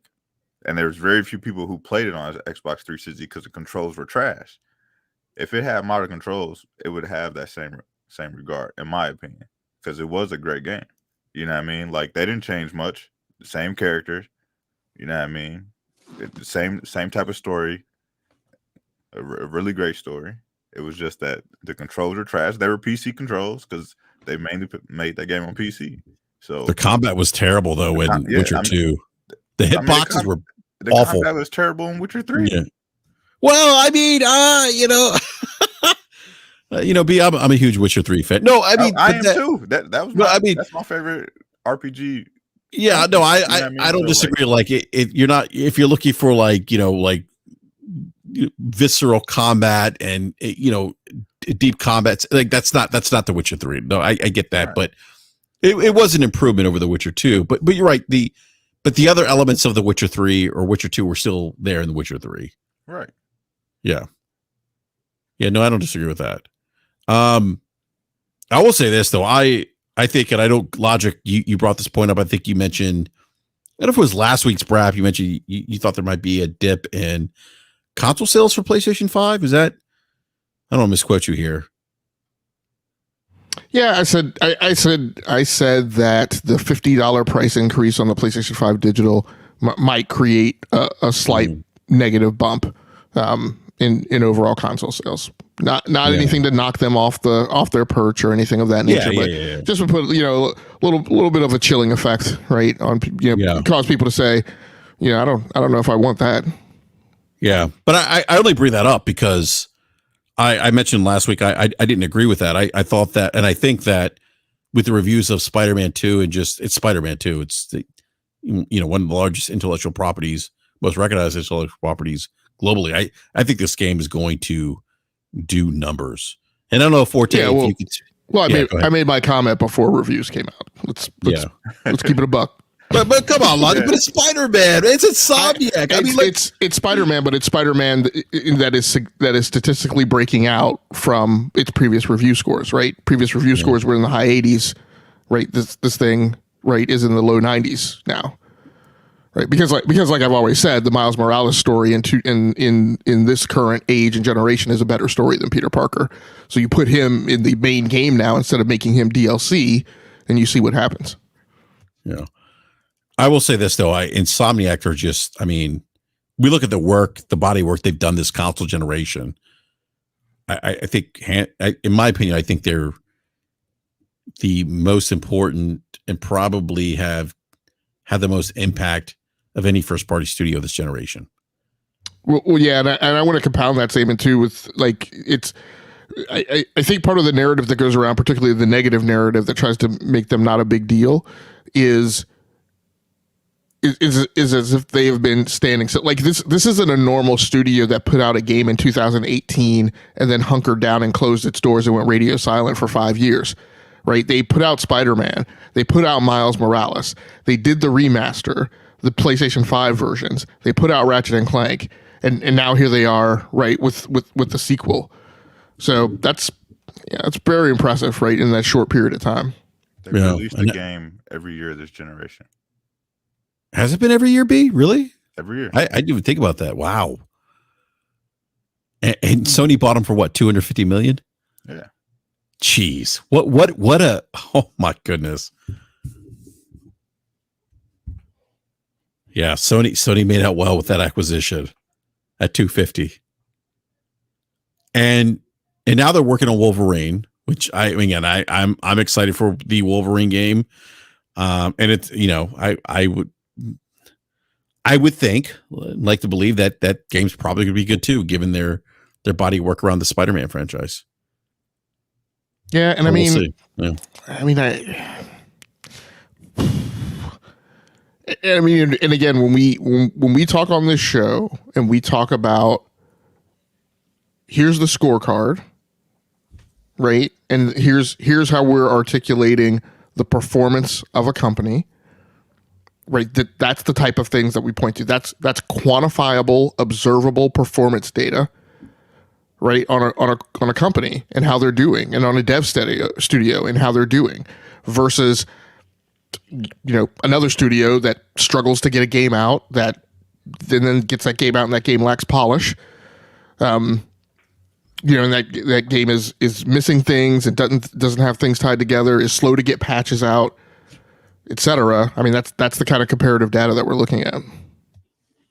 and there's very few people who played it on Xbox 360 because the controls were trash. If it had modern controls, it would have that same regard, in my opinion, because it was a great game. You know what I mean? Like, they didn't change much. The same characters. You know what I mean? The same type of story. A really great story. It was just that the controls are trash. They were PC controls because they mainly made that game on PC. So the combat was terrible though in Witcher 2. The hitboxes were awful. The combat was terrible in Witcher 3. Yeah. Well, I mean, B, I'm a huge Witcher 3 fan. No, I mean, I am too. That was that's my favorite RPG. Yeah, no, I don't disagree. Like you're not, if you're looking for like visceral combat and deep combat, like that's not The Witcher 3. No, I get that, right. But it was an improvement over The Witcher 2. But you're right. But the other elements of The Witcher 3 or Witcher 2 were still there in The Witcher 3. Right. Yeah. Yeah, no, I don't disagree with that. I will say this though. I think, and I don't Logic, you brought this point up. I think you mentioned, I don't know if it was last week's BRAP, you mentioned you thought there might be a dip in console sales for PlayStation 5. Is that, I don't want to misquote you here. Yeah, I said that the $50 price increase on the PlayStation 5 digital might create a slight negative bump in overall console sales. Not anything to knock them off their perch or anything of that nature, but just to put a little bit of a chilling effect, right, on cause people to say, I don't know if I want that. Yeah, but I only bring that up because I mentioned last week I didn't agree with that. I thought that, and I think that with the reviews of Spider-Man 2 and it's Spider-Man 2, it's one of the largest intellectual properties, most recognized intellectual properties globally. I think this game is going to do numbers. And I don't know, Forte, if you could. I made my comment before reviews came out. Let's keep it a buck. But come on, Logic. But it's Spider-Man. It's Insomniac. It's Spider-Man, but it's Spider-Man that is statistically breaking out from its previous review scores. Right, previous review scores were in the high 80s. Right, this thing is in the low 90s now. Right, because like I've always said, the Miles Morales story in this current age and generation is a better story than Peter Parker. So you put him in the main game now instead of making him DLC, and you see what happens. Yeah. I will say this though, Insomniac are just, we look at the body work they've done this console generation. I think, in my opinion, I think they're the most important and probably have had the most impact of any first party studio this generation. Well, yeah, and I want to compound that statement too with I think part of the narrative that goes around, particularly the negative narrative that tries to make them not a big deal, is as if they have been standing. So like this isn't a normal studio that put out a game in 2018 and then hunkered down and closed its doors and went radio silent for 5 years, right? They put out Spider-Man, they put out Miles Morales, they did the remaster, the PlayStation 5 versions, they put out Ratchet and Clank, and now here they are, right, with the sequel. So that's very impressive, right, in that short period of time. They released a game every year this generation. Has it been every year, B? Really? Every year. I didn't even think about that. Wow. And Sony bought them for what, 250 million? Yeah. Jeez. What a, oh my goodness. Yeah, Sony made out well with that acquisition at 250. And now they're working on Wolverine, which I'm excited for the Wolverine game. And it's, I would think, like to believe that game's probably going to be good too, given their body work around the Spider-Man franchise. Yeah, and and again, when we talk on this show and we talk about, here's the scorecard, right? And here's how we're articulating the performance of a company, right? That's the type of things that we point to. That's quantifiable, observable performance data, right? On a company and how they're doing, and on a dev studio and how they're doing, versus another studio that struggles to get a game out, that then gets that game out and that game lacks polish. And that game is missing things, and doesn't have things tied together, is slow to get patches out, etc. I mean, that's the kind of comparative data that we're looking at.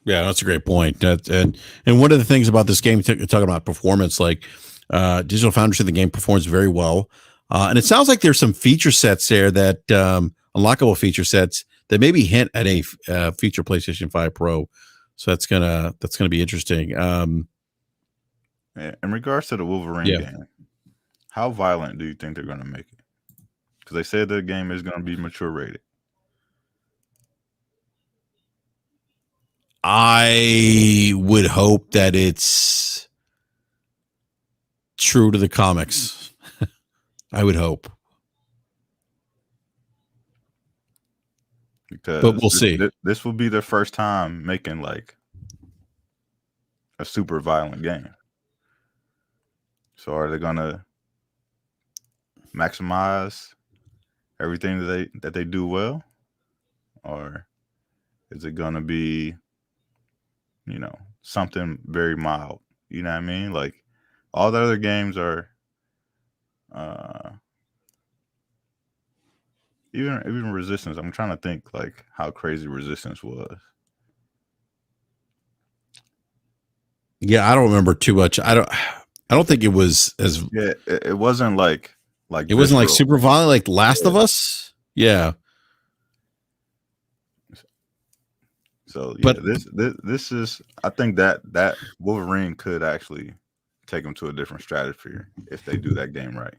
Yeah, that's a great point. And one of the things about this game, talking about performance, like Digital Foundry said the game performs very well, and it sounds like there's some feature sets there that unlockable feature sets that maybe hint at a future PlayStation 5 Pro. So that's gonna be interesting. In regards to the Wolverine game, how violent do you think they're going to make it? Because they said the game is going to be mature rated. I would hope that it's true to the comics. I would hope. Because but we'll see. This will be their first time making like a super violent game. So are they gonna maximize everything that they do well, or is it gonna be, something very mild? You know what I mean? Like all the other games are, even Resistance. I'm trying to think like how crazy Resistance was. Yeah, I don't remember too much. I don't think it was as. Yeah, it wasn't like it wasn't like super violent, like Last of Us. Yeah. So yeah, but this is, I think that Wolverine could actually take them to a different stratosphere if they do that game right.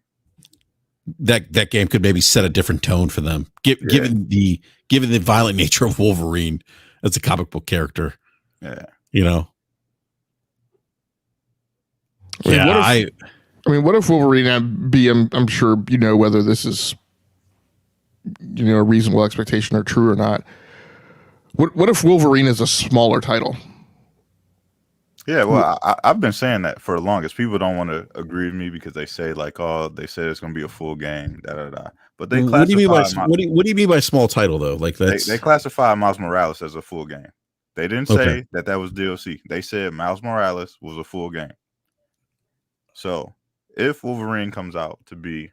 That game could maybe set a different tone for them, given the violent nature of Wolverine as a comic book character. Yeah, what if Wolverine be? I'm sure whether this is a reasonable expectation or true or not. What if Wolverine is a smaller title? Yeah, well, I've been saying that for the longest. People don't want to agree with me because they say they said it's going to be a full game, But they what do you mean by small title though? Like they classify Miles Morales as a full game. They didn't say that was DLC. They said Miles Morales was a full game. So if Wolverine comes out to be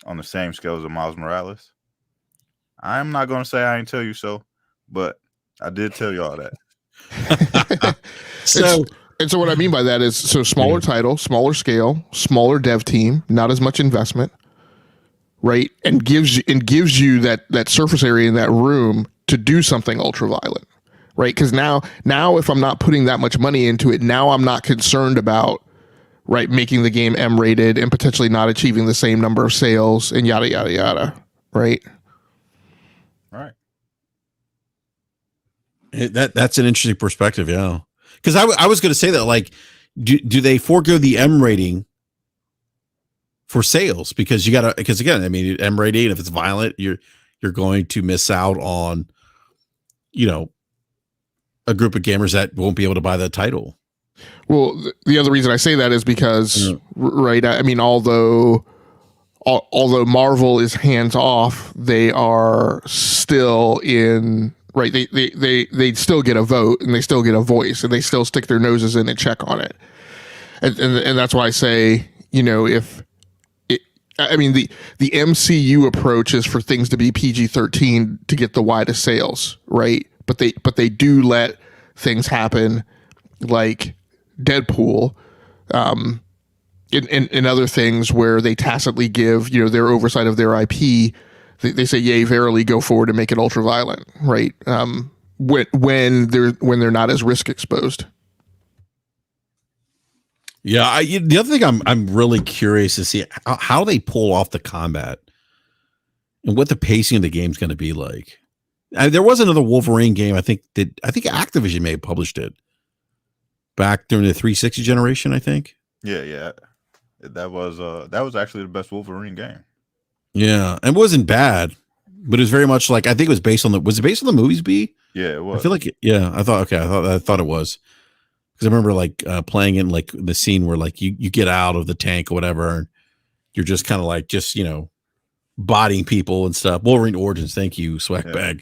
on the same scale as Miles Morales, I'm not going to say I ain't tell you so, but I did tell y'all that. So what I mean by that is, smaller title, smaller scale, smaller dev team, not as much investment, right? And gives you that surface area in that room to do something ultra violent, right? Because now if I'm not putting that much money into it, now I'm not concerned about, right, making the game M rated and potentially not achieving the same number of sales and yada yada yada, right? Right. That's an interesting perspective, yeah. Because I was going to say that, like, do they forego the M rating for sales? Because again, I mean, M rating, if it's violent, you're going to miss out on, a group of gamers that won't be able to buy that title. Well, the other reason I say that is because, right, I mean, although Marvel is hands off, they are still in. Right, they still get a vote and they still get a voice and they still stick their noses in and check on it, and that's why I say, the MCU approach is for things to be PG-13 to get the widest sales, right? But they do let things happen like Deadpool, in other things where they tacitly give their oversight of their IP. They say, "Yea, verily, go forward and make it ultra violent," right? When they're not as risk exposed. Yeah, the other thing I'm really curious to see how they pull off the combat and what the pacing of the game is going to be like. There was another Wolverine game. I think Activision may have published it back during the 360 generation. I think. Yeah. That was actually the best Wolverine game. Yeah, and it wasn't bad, but it was very much like I think it was based on the. Was it based on the movies? B. Yeah, it was. I feel like yeah. I thought okay. I thought it was because I remember like playing in like the scene where like you get out of the tank or whatever, and you're just kind of like just bodying people and stuff. Wolverine Origins. Thank you, Swagbag. Yeah.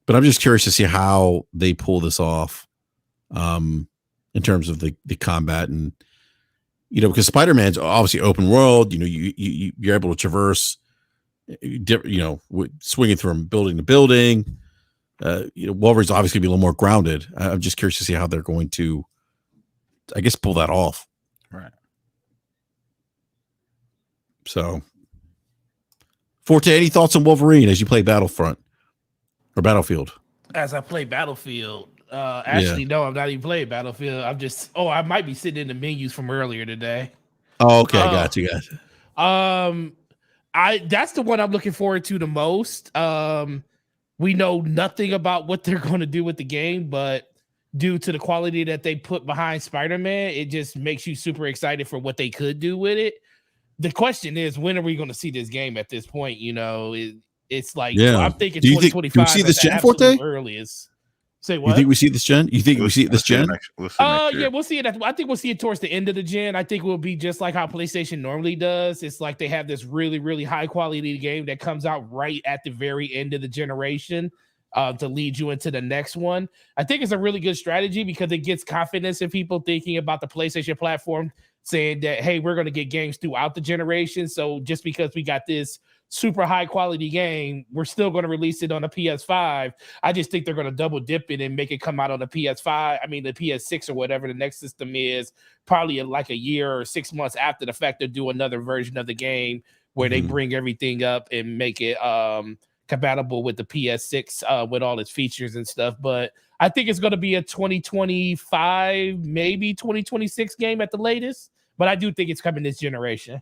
But I'm just curious to see how they pull this off, in terms of the combat and because Spider-Man's obviously open world. You're able to traverse. Swinging from building to building. Wolverine's obviously be a little more grounded. I'm just curious to see how they're going to, I guess, pull that off. Right. So, Forte, any thoughts on Wolverine as you play Battlefront or Battlefield? As I play Battlefield, actually, no, I'm not even playing Battlefield. I might be sitting in the menus from earlier today. Oh, okay, got you. That's the one I'm looking forward to the most. We know nothing about what they're going to do with the game, but due to the quality that they put behind Spider-Man, it just makes you super excited for what they could do with it. The question is, when are we going to see this game at this point? It's like, I'm thinking 2025. Do you see this gen, Forte? Earliest. Say what? You think we see this gen? You think we see this gen? Yeah, we'll see it. I think we'll see it towards the end of the gen. I think it will be just like how PlayStation normally does. It's like they have this really, really high quality game that comes out right at the very end of the generation to lead you into the next one. I think it's a really good strategy because it gets confidence in people thinking about the PlayStation platform, saying that, hey, we're going to get games throughout the generation. So just because we got this super high quality game, we're still going to release it on the PS5. I just think they're going to double dip it and make it come out on the PS5. I mean, the PS6 or whatever the next system is, probably like a year or 6 months after the fact, they'll do another version of the game where they bring everything up and make it compatible with the PS6 with all its features and stuff. But I think it's going to be a 2025, maybe 2026 game at the latest. But I do think it's coming this generation.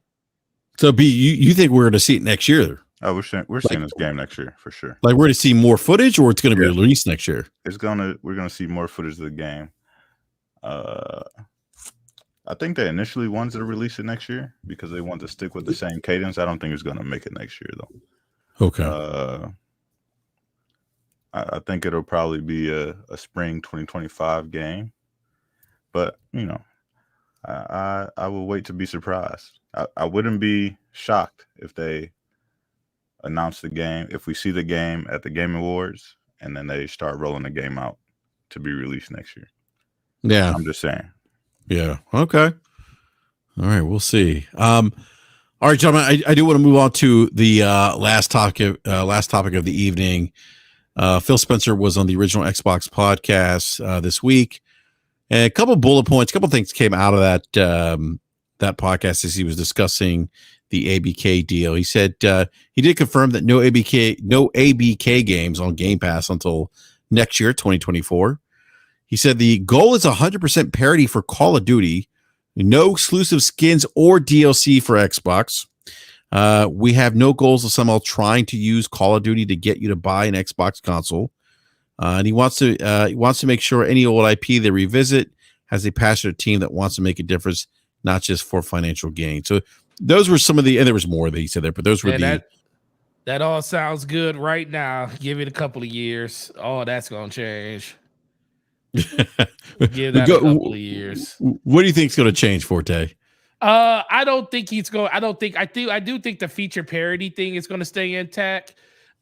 So, B, you think we're going to see it next year? Oh, we're seeing this game next year for sure. Like we're going to see more footage, or it's going to be released next year? We're going to see more footage of the game. I think they initially wanted to release it next year because they want to stick with the same cadence. I don't think it's going to make it next year though. Okay. I think it'll probably be a spring 2025 game, but I will wait to be surprised. I wouldn't be shocked if they announce the game, if we see the game at the Game Awards, and then they start rolling the game out to be released next year. Yeah. I'm just saying. Yeah. Okay. All right. We'll see. All right, gentlemen, I do want to move on to the last topic of the evening. Phil Spencer was on the original Xbox podcast this week. And a couple of bullet points, a couple of things came out of that podcast as he was discussing the ABK deal. He said he did confirm that no ABK games on Game Pass until next year, 2024. He said the goal is 100% parity for Call of Duty, no exclusive skins or DLC for Xbox. We have no goals of somehow trying to use Call of Duty to get you to buy an Xbox console. And he wants to make sure any old IP they revisit has a passionate team that wants to make a difference, not just for financial gain. So those were some of the, and there was more that he said there, but those were that all sounds good right now. Give it a couple of years. Oh, that's going to change. Give that a couple of years. What do you think is going to change, Forte? I don't think he's going. I do think the feature parity thing is going to stay intact.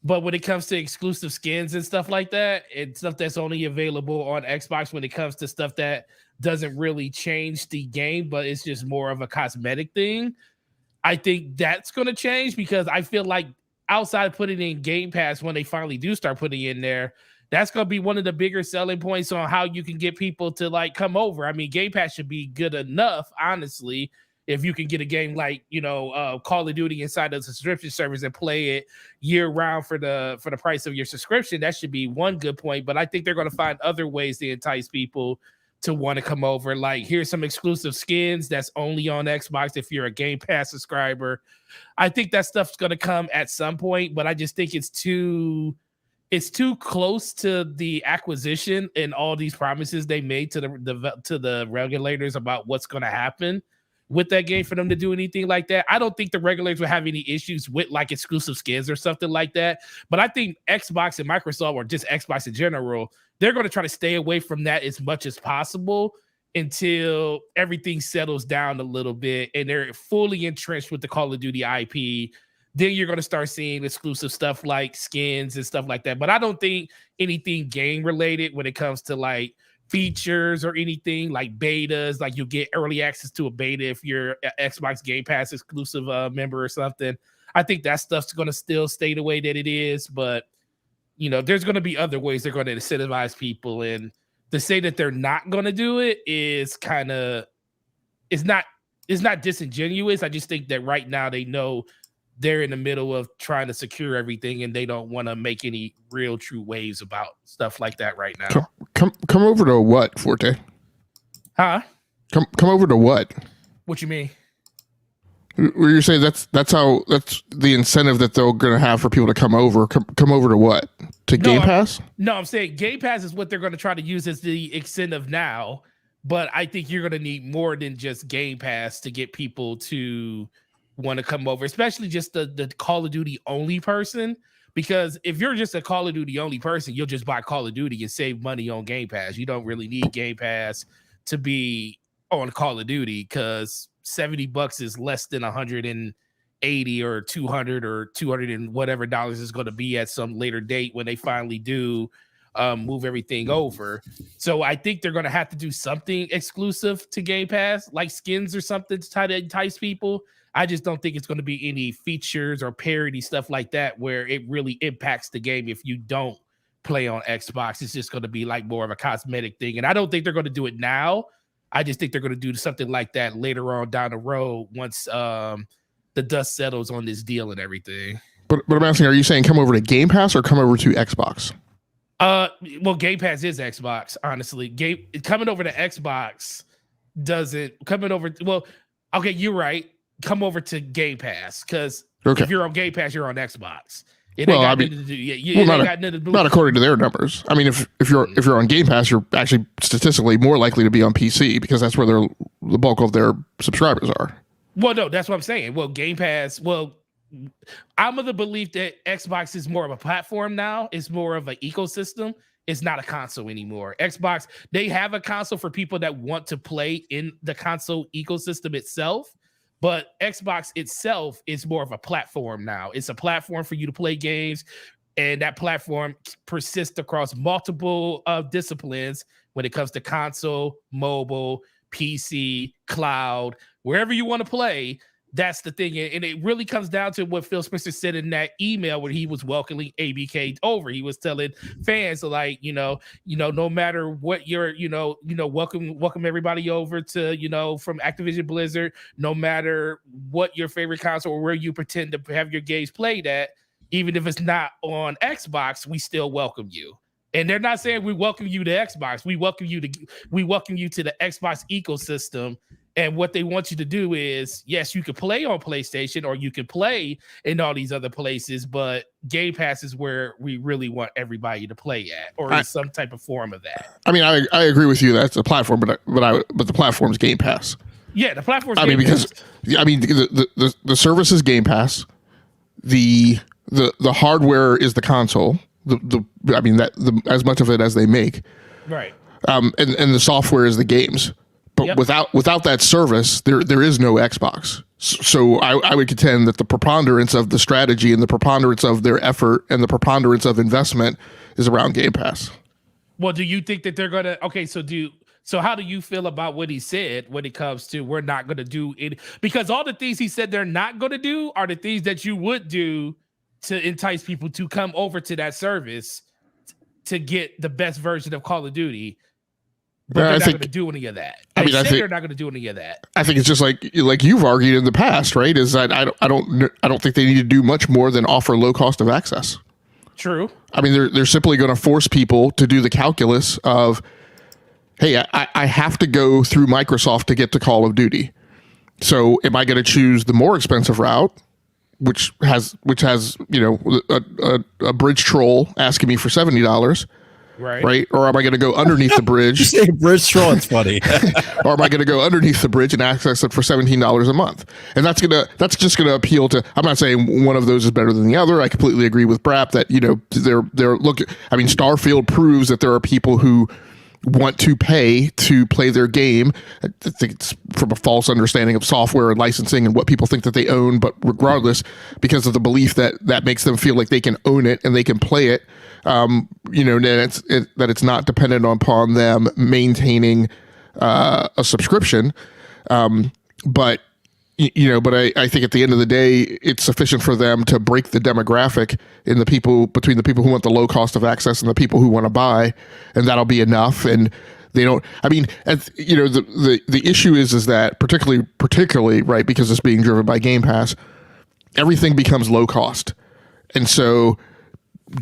But when it comes to exclusive skins and stuff like that, and stuff that's only available on Xbox, when it comes to stuff that doesn't really change the game, but it's just more of a cosmetic thing, I think that's going to change because I feel like outside of putting in Game Pass, when they finally do start putting in there, that's going to be one of the bigger selling points on how you can get people to like come over. I mean, Game Pass should be good enough, honestly. If you can get a game like, Call of Duty inside of the subscription service and play it year round for the price of your subscription, that should be one good point. But I think they're going to find other ways to entice people to want to come over. Like, here's some exclusive skins that's only on Xbox if you're a Game Pass subscriber. I think that stuff's going to come at some point, but I just think it's too close to the acquisition and all these promises they made to the regulators about what's going to happen with that game for them to do anything like that. I don't think the regulators will have any issues with like exclusive skins or something like that. But I think Xbox and Microsoft, or just Xbox in general, they're going to try to stay away from that as much as possible until everything settles down a little bit and they're fully entrenched with the Call of Duty IP. Then you're going to start seeing exclusive stuff like skins and stuff like that. But I don't think anything game related when it comes to like features or anything like betas, like you'll get early access to a beta if you're an Xbox Game Pass exclusive member or something. I think that stuff's going to still stay the way that it is, but you know, there's going to be other ways they're going to incentivize people, and to say that they're not going to do it is kind of, it's not disingenuous. I just think that right now they know they're in the middle of trying to secure everything and they don't want to make any real true waves about stuff like that right now. Come over to what, Forte? Huh? Come over to what? What you mean? Where you're saying that's the incentive that they're going to have for people to come over. Come over to what? To Game Pass? No, I'm saying Game Pass is what they're going to try to use as the incentive now, but I think you're going to need more than just Game Pass to get people to want to come over, especially just the Call of Duty only person. Because if you're just a Call of Duty only person, you'll just buy Call of Duty and save money on Game Pass. You don't really need Game Pass to be on Call of Duty because $70 is less than 180 or 200 or 200 and whatever dollars is going to be at some later date when they finally do move everything over. So I think they're going to have to do something exclusive to Game Pass, like skins or something to try to entice people. I just don't think it's going to be any features or parody stuff like that where it really impacts the game if you don't play on Xbox. It's just going to be like more of a cosmetic thing. And I don't think they're going to do it now. I just think they're going to do something like that later on down the road once the dust settles on this deal and everything. But I'm asking, are you saying come over to Game Pass or come over to Xbox? Well, Game Pass is Xbox, honestly. Coming over to Xbox doesn't coming over. Well, okay, you're right. Come over to Game Pass because if you're on Game Pass, you're on Xbox. Not according to their numbers. I mean, if you're on Game Pass, you're actually statistically more likely to be on PC because that's where the bulk of their subscribers are. Well, no, that's what I'm saying. Well, Game Pass. Well, I'm of the belief that Xbox is more of a platform now. It's more of an ecosystem. It's not a console anymore. Xbox, they have a console for people that want to play in the console ecosystem itself. But Xbox itself is more of a platform now. It's a platform for you to play games, and that platform persists across multiple disciplines when it comes to console, mobile, PC, cloud, wherever you want to play. That's the thing. And it really comes down to what Phil Spencer said in that email when he was welcoming ABK over. He was telling fans, like, no matter what you're, welcome everybody over to, from Activision Blizzard, no matter what your favorite console or where you pretend to have your games played at, even if it's not on Xbox, we still welcome you. And they're not saying we welcome you to Xbox. We welcome you to the Xbox ecosystem. And what they want you to do is, yes, you can play on PlayStation or you can play in all these other places, but Game Pass is where we really want everybody to play at, or in some type of form of that. I mean, I agree with you. That's a platform, but the platform's Game Pass. Yeah, the platform's Game Pass. The service is Game Pass. The hardware is the console. As much of it as they make, right? And the software is the games. But without that service, there is no Xbox. So I would contend that the preponderance of the strategy and the preponderance of their effort and the preponderance of investment is around Game Pass. Well, do you think that they're gonna? Okay, so how do you feel about what he said when it comes to we're not gonna do it? Because all the things he said they're not gonna do are the things that you would do to entice people to come over to that service to get the best version of Call of Duty. But they're not going to do any of that. They're not going to do any of that. I think it's just like you've argued in the past, right? Is that I don't think they need to do much more than offer low cost of access. True. I mean, they're simply going to force people to do the calculus of, hey, I have to go through Microsoft to get to Call of Duty. So am I going to choose the more expensive route, which has a bridge troll asking me for $70? right? Or am I going to go underneath the bridge? Say bridge troll, it's funny. Or am I going to go underneath the bridge and access it for $17 a month? And that's just gonna appeal to. I'm not saying one of those is better than the other. I completely agree with BRAP that they're looking. I mean, Starfield proves that there are people who want to pay to play their game. I think it's from a false understanding of software and licensing and what people think that they own, but regardless, because of the belief that makes them feel like they can own it and they can play it, that it's not dependent upon them maintaining a subscription. But I think at the end of the day, it's sufficient for them to break the demographic in between the people who want the low cost of access and the people who want to buy, and that'll be enough. And they don't. I mean, the issue is that particularly right, because it's being driven by Game Pass, everything becomes low cost, and so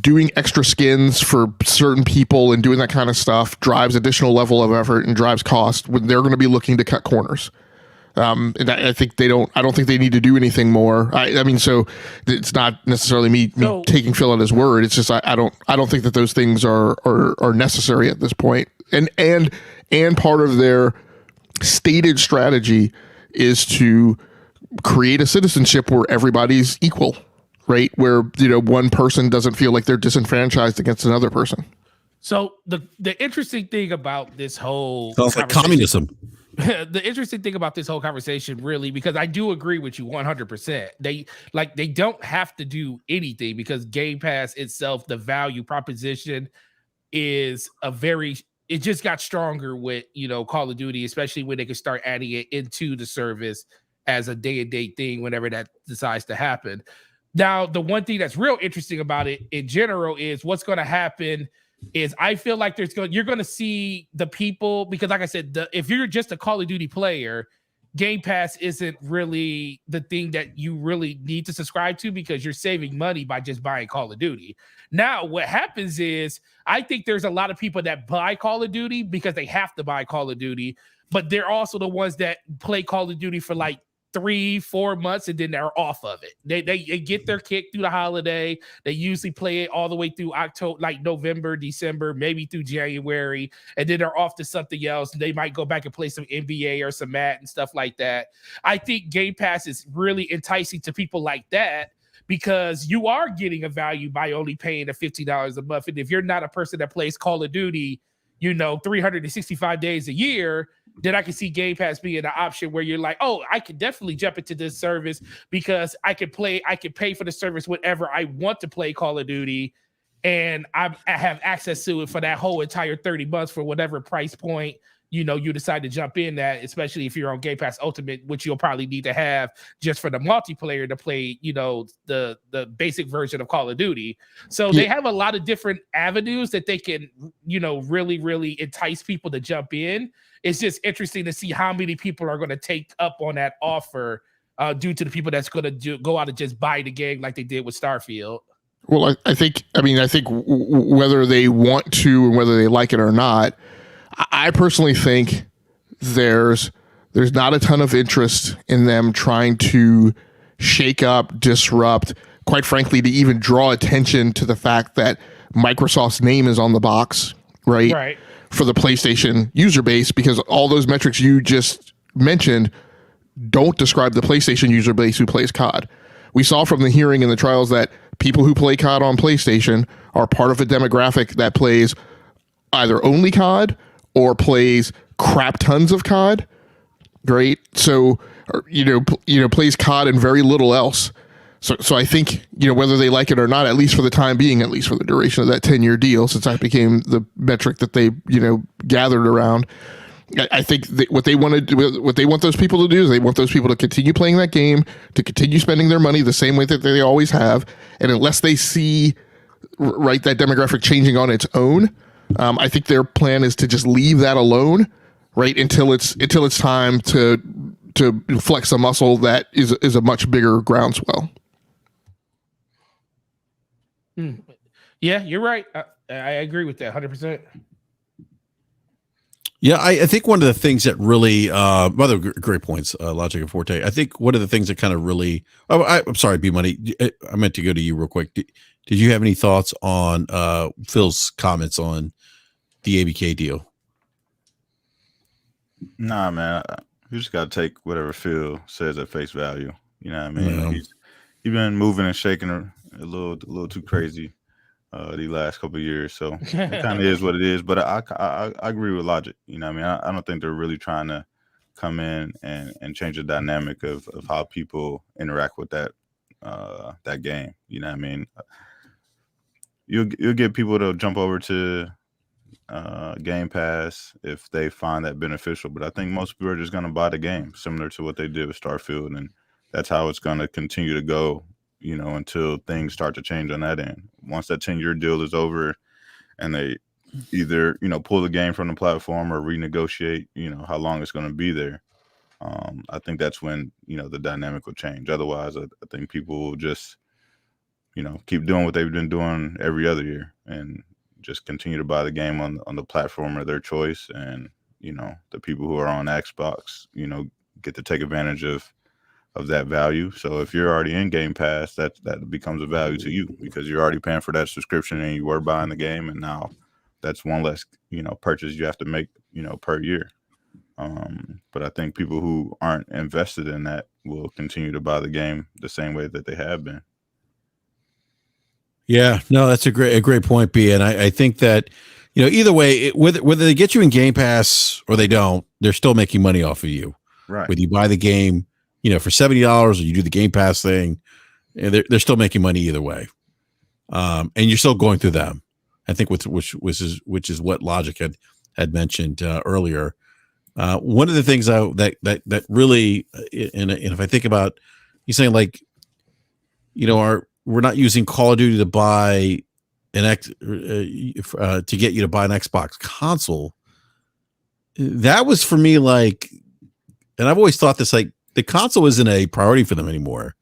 doing extra skins for certain people and doing that kind of stuff drives additional level of effort and drives cost when they're going to be looking to cut corners. And I think I don't think they need to do anything more. I mean, so it's not necessarily me taking Phil at his word. It's just, I don't think that those things are necessary at this point. And part of their stated strategy is to create a citizenship where everybody's equal, right? Where, one person doesn't feel like they're disenfranchised against another person. So the interesting thing about this whole sounds like communism. The interesting thing about this whole conversation, really, because I do agree with you 100%. They don't have to do anything because Game Pass itself, the value proposition is it just got stronger with, Call of Duty, especially when they can start adding it into the service as a day and date thing whenever that decides to happen. Now, the one thing that's real interesting about it in general is what's going to happen is I feel like you're going to see the people, because like I said, if you're just a Call of Duty player, Game Pass isn't really the thing that you really need to subscribe to because you're saving money by just buying Call of Duty. Now, what happens is I think there's a lot of people that buy Call of Duty because they have to buy Call of Duty, but they're also the ones that play Call of Duty for like 3-4 months and then they're off of it. They get their kick through the holiday. They usually play it all the way through October, like November, December, maybe through January, and then they're off to something else. They might go back and play some NBA or some Madden and stuff like that. I think Game Pass is really enticing to people like that because you are getting a value by only paying the $50 a month. And if you're not a person that plays Call of Duty, 365 days a year, then I can see Game Pass being an option where you're like, oh, I can definitely jump into this service because I can pay for the service whenever I want to play Call of Duty. And I have access to it for that whole entire 30 months for whatever price point, you decide to jump in at, especially if you're on Game Pass Ultimate, which you'll probably need to have just for the multiplayer to play, the basic version of Call of Duty. So they have a lot of different avenues that they can, really, really entice people to jump in. It's just interesting to see how many people are going to take up on that offer due to the people that's going to go out and just buy the game like they did with Starfield. Well, I think whether they want to and whether they like it or not, I personally think there's not a ton of interest in them trying to shake up, disrupt, quite frankly, to even draw attention to the fact that Microsoft's name is on the box, right? Right. For the PlayStation user base, because all those metrics you just mentioned don't describe the PlayStation user base who plays COD. We saw from the hearing and the trials that people who play COD on PlayStation are part of a demographic that plays either only COD or plays crap tons of COD. Great. So, plays COD and very little else. So I think, whether they like it or not, at least for the time being, at least for the duration of that 10-year deal, since that became the metric that they, gathered around, I think what they want those people to do is they want those people to continue playing that game, to continue spending their money the same way that they always have. And unless they see, right, that demographic changing on its own, I think their plan is to just leave that alone, right, until it's time to flex a muscle that is a much bigger groundswell. Yeah, you're right. I agree with that 100%. Yeah, I think one of the things that really, other great points, Logic and Forte. I think one of the things that kind of really, I'm sorry, B Money, I meant to go to you real quick. Did you have any thoughts on Phil's comments on the ABK deal? Nah, man. You just got to take whatever Phil says at face value. You know what I mean? No. He's been moving and shaking a little too crazy the last couple of years. So it kind of is what it is. But I agree with Logic. You know what I mean? I don't think they're really trying to come in and change the dynamic of how people interact with that game. You know what I mean? You'll get people to jump over to Game Pass if they find that beneficial, but I think most people are just going to buy the game, similar to what they did with Starfield, and that's how it's going to continue to go, you know, until things start to change on that end. Once that 10-year deal is over and they either, you know, pull the game from the platform or renegotiate, you know, how long it's going to be there, I think that's when, you know, the dynamic will change. Otherwise, I think people will just, you know, keep doing what they've been doing every other year and just continue to buy the game on the platform of their choice. And, you know, the people who are on Xbox, you know, get to take advantage of that value. So if you're already in Game Pass, that becomes a value to you because you're already paying for that subscription and you were buying the game. And now that's one less, you know, purchase you have to make, you know, per year. But I think people who aren't invested in that will continue to buy the game the same way that they have been. Yeah, no, that's a great point, B. And I think that, you know, either way, whether they get you in Game Pass or they don't, they're still making money off of you. Right. Whether you buy the game, you know, for $70 or you do the Game Pass thing, they're still making money either way. And you're still going through them. I think which is what Logic had mentioned earlier. One of the things that really, and if I think about, he's saying like, you know, we're not using Call of Duty to buy to get you to buy an Xbox console. That was for me like, and I've always thought this, like the console isn't a priority for them anymore.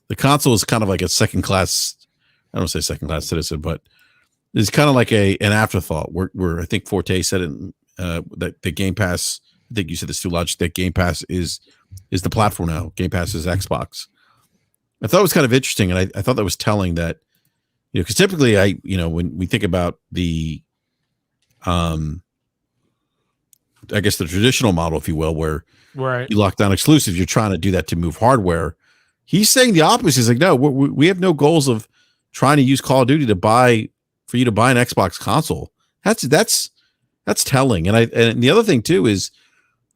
The console is kind of like a second class. I don't say second class citizen, but it's kind of like an afterthought. Where I think Forte said it, that the Game Pass. I think you said this too, Logic. That Game Pass is the platform now. Game Pass is Xbox. I thought it was kind of interesting, and I thought that was telling that, you know, because typically when we think about the, I guess the traditional model, if you will, where you lock down exclusives, you're trying to do that to move hardware. He's saying the opposite. He's like, no, we have no goals of trying to use Call of Duty for you to buy an Xbox console. That's telling. And the other thing too is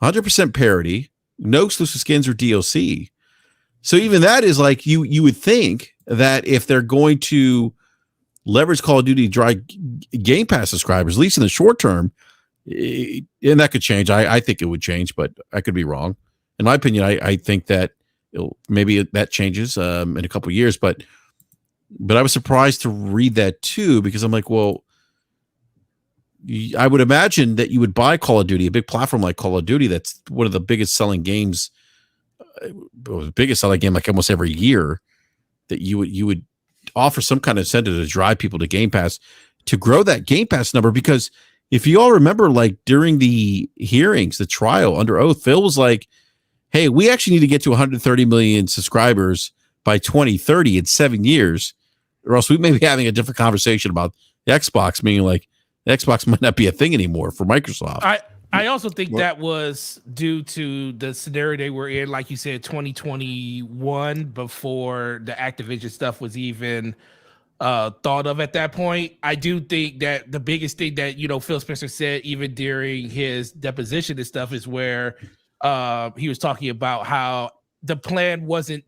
100% parity, no exclusive skins or DLC. So even that is like you would think that if they're going to leverage Call of Duty to drive Game Pass subscribers, at least in the short term, and that could change. I think it would change, but I could be wrong. In my opinion, I think that maybe that changes in a couple of years. But I was surprised to read that too, because I'm like, well, I would imagine that you would buy Call of Duty, a big platform like Call of Duty, that's one of the biggest selling games. The biggest selling game like almost every year, that you would offer some kind of incentive to drive people to Game Pass to grow that Game Pass number. Because if you all remember, like during the hearings, the trial under oath, Phil was like, hey, we actually need to get to 130 million subscribers by 2030 in 7 years, or else we may be having a different conversation about the Xbox, meaning like the Xbox might not be a thing anymore for Microsoft. I also think that was due to the scenario they were in, like you said, 2021, before the Activision stuff was even thought of at that point. I do think that the biggest thing that, you know, Phil Spencer said even during his deposition and stuff is where he was talking about how the plan wasn't,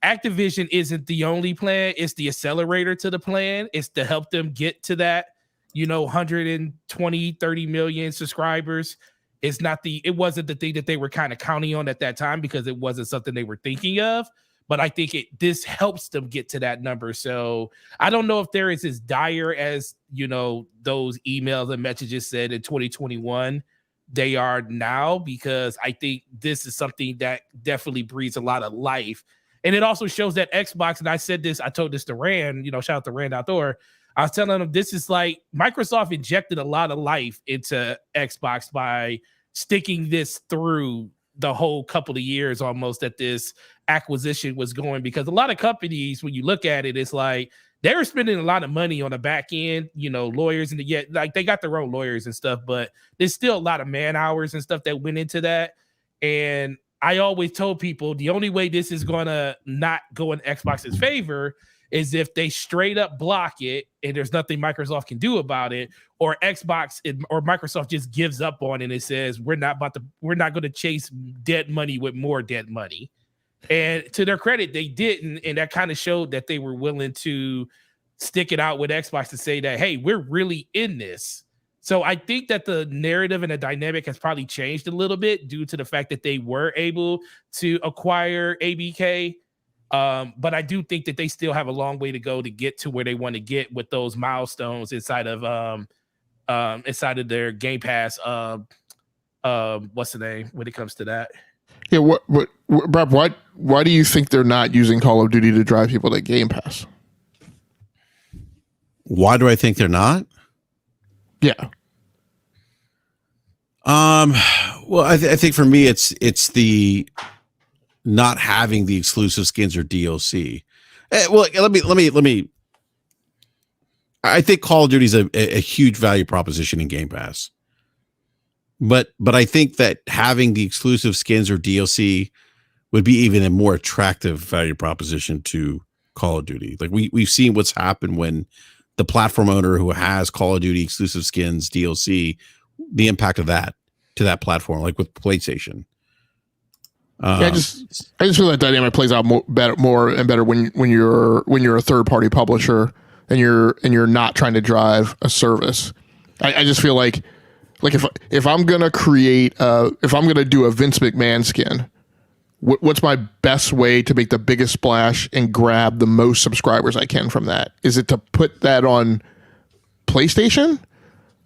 Activision isn't the only plan, it's the accelerator to the plan. It's to help them get to that, you know, 120, 30 million subscribers. It wasn't the thing that they were kind of counting on at that time, because it wasn't something they were thinking of. But I think this helps them get to that number. So I don't know if there is as dire as, you know, those emails and messages said in 2021 they are now, because I think this is something that definitely breathes a lot of life. And it also shows that Xbox, and I told this to Rand, you know, shout out to Rand Outdoor. I was telling them this is like Microsoft injected a lot of life into Xbox by sticking this through the whole couple of years almost that this acquisition was going, because a lot of companies, when you look at it, it's like, they were spending a lot of money on the back end, lawyers and they got their own lawyers and stuff, but there's still a lot of man hours and stuff that went into that. And I always told people the only way this is going to not go in Xbox's favor is if they straight up block it and there's nothing Microsoft can do about it, or Microsoft just gives up on it and it says, we're not going to chase dead money with more dead money. And to their credit, they didn't. And that kind of showed that they were willing to stick it out with Xbox to say that, hey, we're really in this. So I think that the narrative and the dynamic has probably changed a little bit due to the fact that they were able to acquire ABK. But I do think that they still have a long way to go to get to where they want to get with those milestones inside of their Game Pass. What's the name when it comes to that? Yeah, Brad, why do you think they're not using Call of Duty to drive people to Game Pass? Why do I think they're not? Yeah. Well, I think for me, it's the not having the exclusive skins or DLC. Well, let me. I think Call of Duty is a huge value proposition in Game Pass, but I think that having the exclusive skins or DLC would be even a more attractive value proposition to Call of Duty. Like we've seen what's happened when the platform owner who has Call of Duty exclusive skins DLC, the impact of that to that platform, like with PlayStation. I just feel that dynamic plays out more and better when you're a third party publisher and you're not trying to drive a service. I just feel like if I'm gonna if I'm gonna do a Vince McMahon skin, what's my best way to make the biggest splash and grab the most subscribers I can from that? Is it to put that on PlayStation,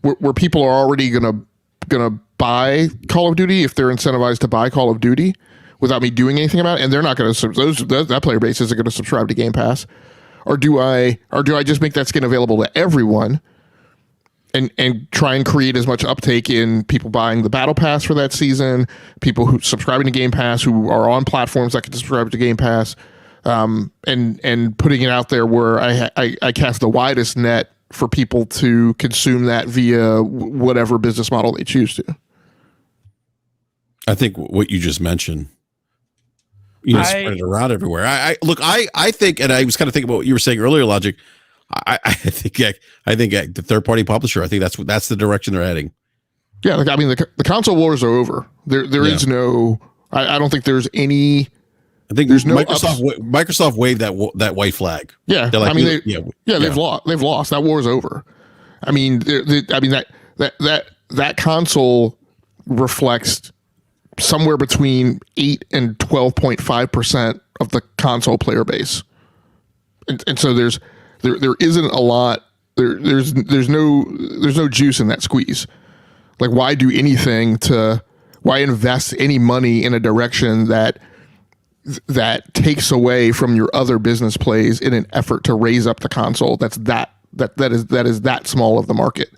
where people are already gonna buy Call of Duty if they're incentivized to buy Call of Duty without me doing anything about it, and they're not going to that player base isn't going to subscribe to Game Pass, or do I just make that skin available to everyone and try and create as much uptake in people buying the Battle Pass for that season, people who subscribing to Game Pass who are on platforms that can subscribe to Game Pass, and putting it out there where I cast the widest net for people to consume that via whatever business model they choose to. I think what you just mentioned, spread it around everywhere. I think, and I was kind of thinking about what you were saying earlier, Logic. I think the third party publisher, I think that's the direction they're heading. Yeah, I mean the console wars are over. There is no. I don't think there's any. I think there's no Microsoft waved that white flag. Yeah, like, they've lost. They've lost. That war is over. I mean, that console reflects somewhere between 8 and 12.5% of the console player base, and so there isn't a lot. There's no juice in that squeeze. Like, why do anything why invest any money in a direction that takes away from your other business plays in an effort to raise up the console that is that small of the market.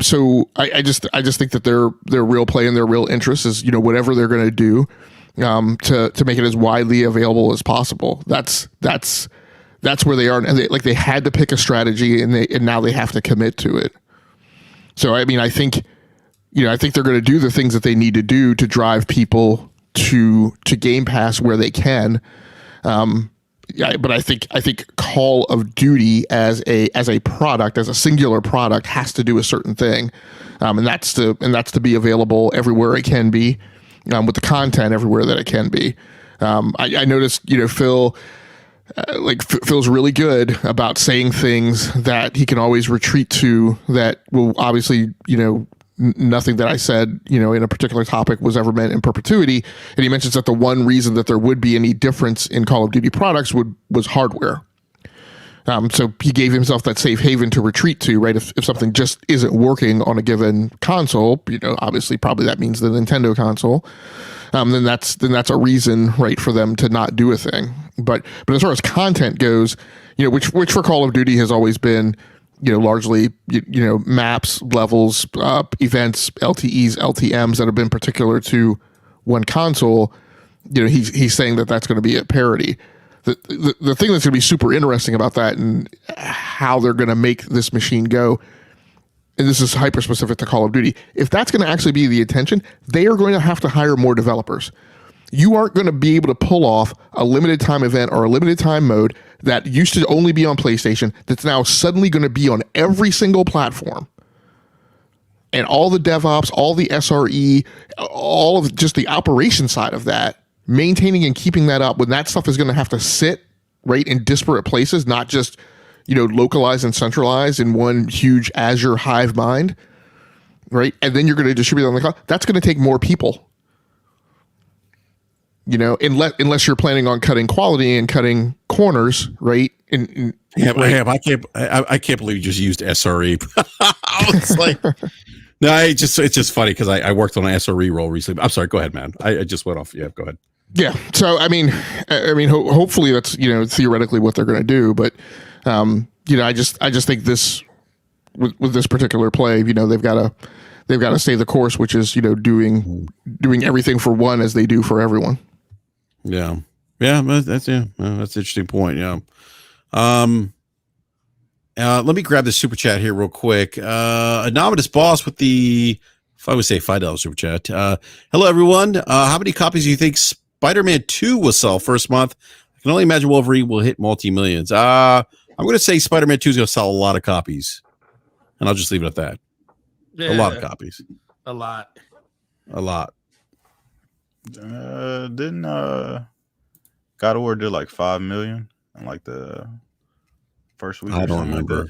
So I just think that their real play and their real interest is, whatever they're going to do to make it as widely available as possible. That's where they are. And they had to pick a strategy and now they have to commit to it. So, I mean, I think they're going to do the things that they need to do to drive people to Game Pass where they can. But I think Call of Duty as a product, as a singular product, has to do a certain thing, and that's to be available everywhere it can be, with the content everywhere that it can be. I noticed, Phil, Phil's really good about saying things that he can always retreat to. That will obviously, nothing that I said, in a particular topic was ever meant in perpetuity. And he mentions that the one reason that there would be any difference in Call of Duty products was hardware. So he gave himself that safe haven to retreat to, right? If something just isn't working on a given console, obviously probably that means the Nintendo console. Then that's a reason, right, for them to not do a thing. But as far as content goes, which for Call of Duty has always been, largely, maps, levels, events, LTEs, LTMs that have been particular to one console. He's saying that that's going to be at parity. the thing that's going to be super interesting about that and how they're going to make this machine go, and this is hyper specific to Call of Duty, if that's going to actually be the intention, they are going to have to hire more developers. You aren't going to be able to pull off a limited time event or a limited time mode that used to only be on PlayStation that's now suddenly going to be on every single platform. And all the DevOps, all the SRE, all of just the operation side of that, maintaining and keeping that up when that stuff is going to have to sit right in disparate places, not just, localized and centralized in one huge Azure hive mind, right? And then you're going to distribute it on the cloud. That's going to take more people, unless you're planning on cutting quality and cutting corners, right? I can't believe you just used SRE. I was like, no, it's just funny because I worked on an SRE role recently. I'm sorry, go ahead, man. I just went off. Yeah, go ahead. Yeah. So I mean, hopefully that's theoretically what they're going to do, but I just think this with this particular play, they've got to stay the course, which is doing everything for one as they do for everyone. Yeah. That's an interesting point. Yeah. Let me grab the super chat here real quick. Anonymous Boss with the, if I would say $5 super chat. Hello everyone. How many copies do you think Spider-Man 2 will sell first month? I can only imagine Wolverine will hit multi-millions. I'm going to say Spider-Man 2 is going to sell a lot of copies, and I'll just leave it at that. Yeah, a lot of copies. A lot. Didn't God of War did like 5 million in like the first week? I don't remember.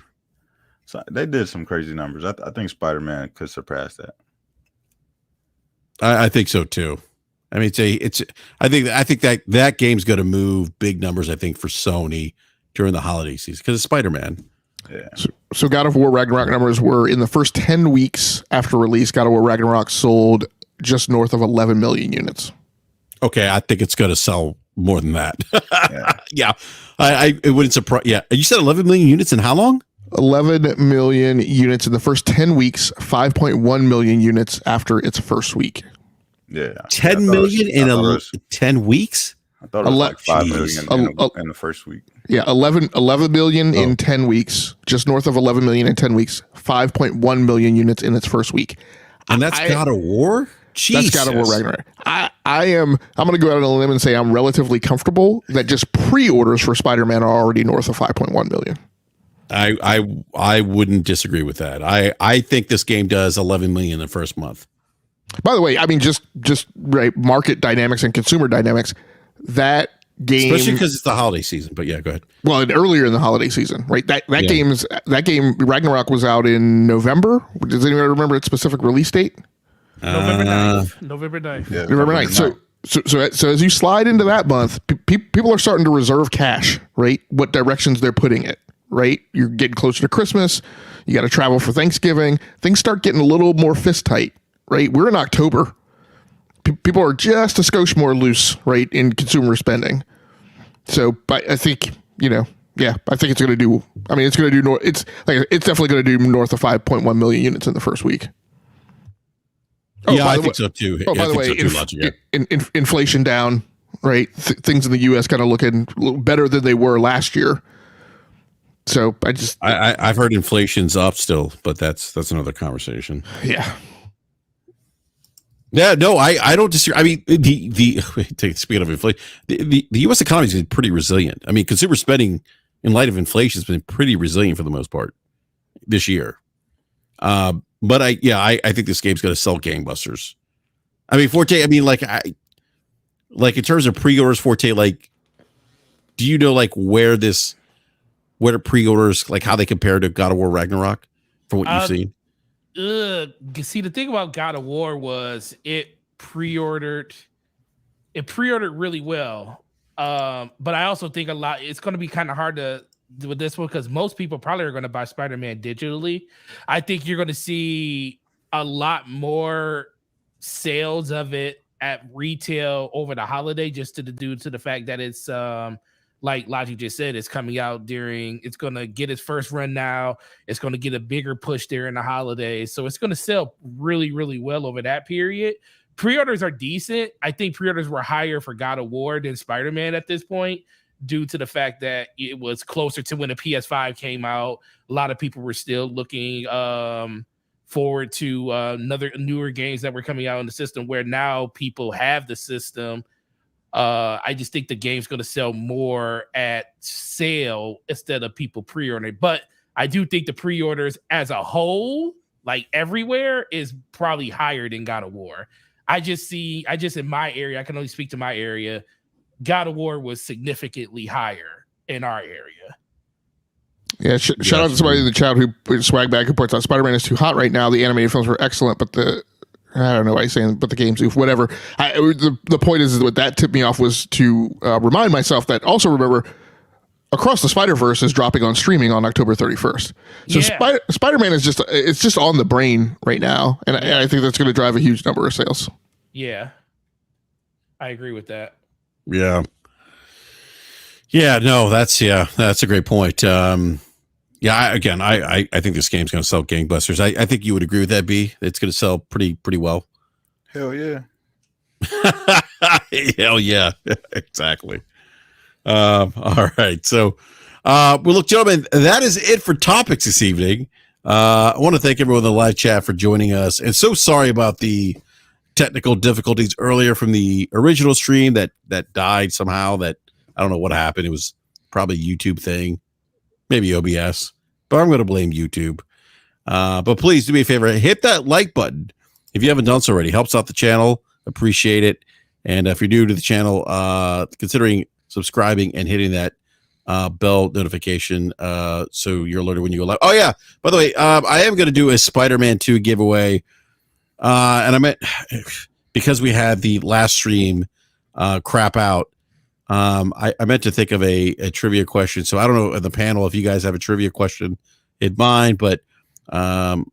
So they did some crazy numbers. I think Spider-Man could surpass that. I think so too. I mean, I think that game's going to move big numbers. I think for Sony during the holiday season because it's Spider-Man. Yeah. So God of War Ragnarok numbers were in the first 10 weeks after release. God of War Ragnarok sold just north of 11 million units. Okay, I think it's going to sell more than that. Yeah. It wouldn't surprise. Yeah, you said 11 million units in how long? 11 million units in the first 10 weeks. 5.1 million units after its first week. Yeah, 10 million in 10 weeks. I thought it was like 5 million in the first week. Yeah, 11 million in 10 weeks. Just north of 11 million in 10 weeks. 5.1 million units in its first week. And that's God of War? Jesus. That's God of War Ragnarok. I'm going to go out on a limb and say I'm relatively comfortable that just pre-orders for Spider-Man are already north of 5.1 million. I wouldn't disagree with that. I think this game does 11 million in the first month. By the way, I mean just right market dynamics and consumer dynamics. That game, especially because it's the holiday season. But yeah, go ahead. Well, and earlier in the holiday season, right? That game Ragnarok was out in November. Does anyone remember its specific release date? November 9th. November 9th. Yeah, November 9th. So as you slide into that month, people are starting to reserve cash, right? What directions they're putting it, right? You're getting closer to Christmas. You got to travel for Thanksgiving. Things start getting a little more fist tight, right? We're in October. People are just a skosh more loose, right, in consumer spending. So, but I think, I think it's going to do. I mean, it's going to do. It's definitely going to do north of 5.1 million units in the first week. Oh, yeah, I think so too. Oh, by the way, inflation down, right? Things in the U.S. kind of looking a little better than they were last year. So I've heard inflation's up still, but that's another conversation. Yeah. Yeah, no, I don't disagree. I mean, speaking of inflation, the U.S. economy has been pretty resilient. I mean, consumer spending in light of inflation has been pretty resilient for the most part this year. But I think this game's going to sell gangbusters. I mean, Forte. I mean, like in terms of pre-orders, Forte. Like, do you know where the pre-orders how they compare to God of War Ragnarok from what you've seen? See, the thing about God of War was it pre-ordered really well. But I also think it's going to be kind of hard to do with this one because most people probably are going to buy Spider-Man digitally. I think you're going to see a lot more sales of it at retail over the holiday, just due to the fact that it's like Logic just said, it's coming out it's going to get its first run now. It's going to get a bigger push during the holidays. So it's going to sell really, really well over that period. Pre-orders are decent. I think pre-orders were higher for God of War than Spider-Man at this point, due to the fact that it was closer to when the PS5 came out. A lot of people were still looking forward to newer games that were coming out in the system, where now people have the system. I just think the game's going to sell more at sale instead of people pre-ordering. But I do think the pre-orders as a whole, like everywhere, is probably higher than God of War. I just in my area, I can only speak to my area, God of War was significantly higher in our area. Yeah, shout out to somebody in the chat who swag back and points out Spider-Man is too hot right now. The animated films were excellent, but I don't know why he's saying, but the game's oof, whatever. The point is what that tipped me off was to remind myself that also remember Across the Spider-Verse is dropping on streaming on October 31st. So yeah. Spider-Man is just on the brain right now. And I think that's going to drive a huge number of sales. Yeah. I agree with that. Yeah. Yeah, no, that's a great point. I think this game's going to sell gangbusters. I think you would agree with that, B. It's going to sell pretty well. Hell yeah. Hell yeah. Exactly. All right. So, well, look, gentlemen, that is it for topics this evening. I want to thank everyone in the live chat for joining us. And so sorry about the technical difficulties earlier from the original stream that died somehow. That I don't know what happened. It was probably a YouTube thing, maybe OBS, but I'm going to blame YouTube. But please do me a favor, hit that like button if you haven't done so already. Helps out the channel. Appreciate it. And if you're new to the channel, considering subscribing and hitting that bell notification so you're alerted when you go live. Oh yeah, by the way, I am going to do a Spider-Man 2 giveaway, and I meant because we had the last stream crap out. I meant to think of a trivia question, so I don't know in the panel if you guys have a trivia question in mind, but I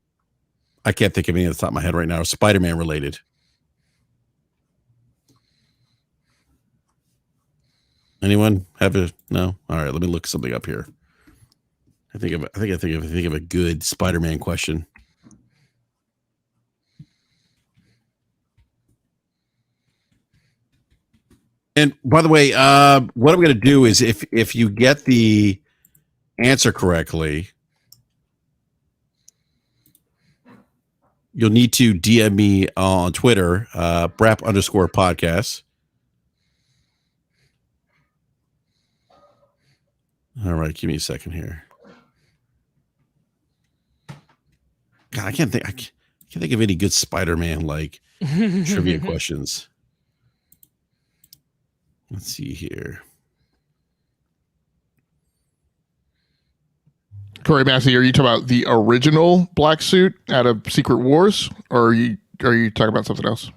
can't think of any at the top of my head right now. Spider-Man related. Anyone have a no? All right, let me look something up here. I think of a good Spider-Man question. And by the way, what I'm going to do is if you get the answer correctly, you'll need to DM me on Twitter, BRAP_podcast. All right, give me a second here. God, I can't think of any good Spider-Man like trivia questions. Let's see here. Corey Massey, are you talking about the original black suit out of Secret Wars, or are you talking about something else?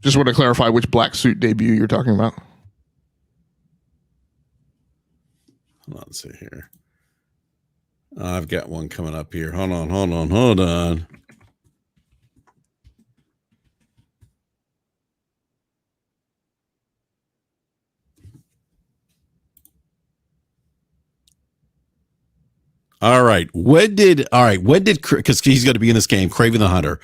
Just want to clarify which black suit debut you're talking about. Hold on, let's see here. I've got one coming up here. Hold on. All right. When did because he's going to be in this game, Kraven the Hunter.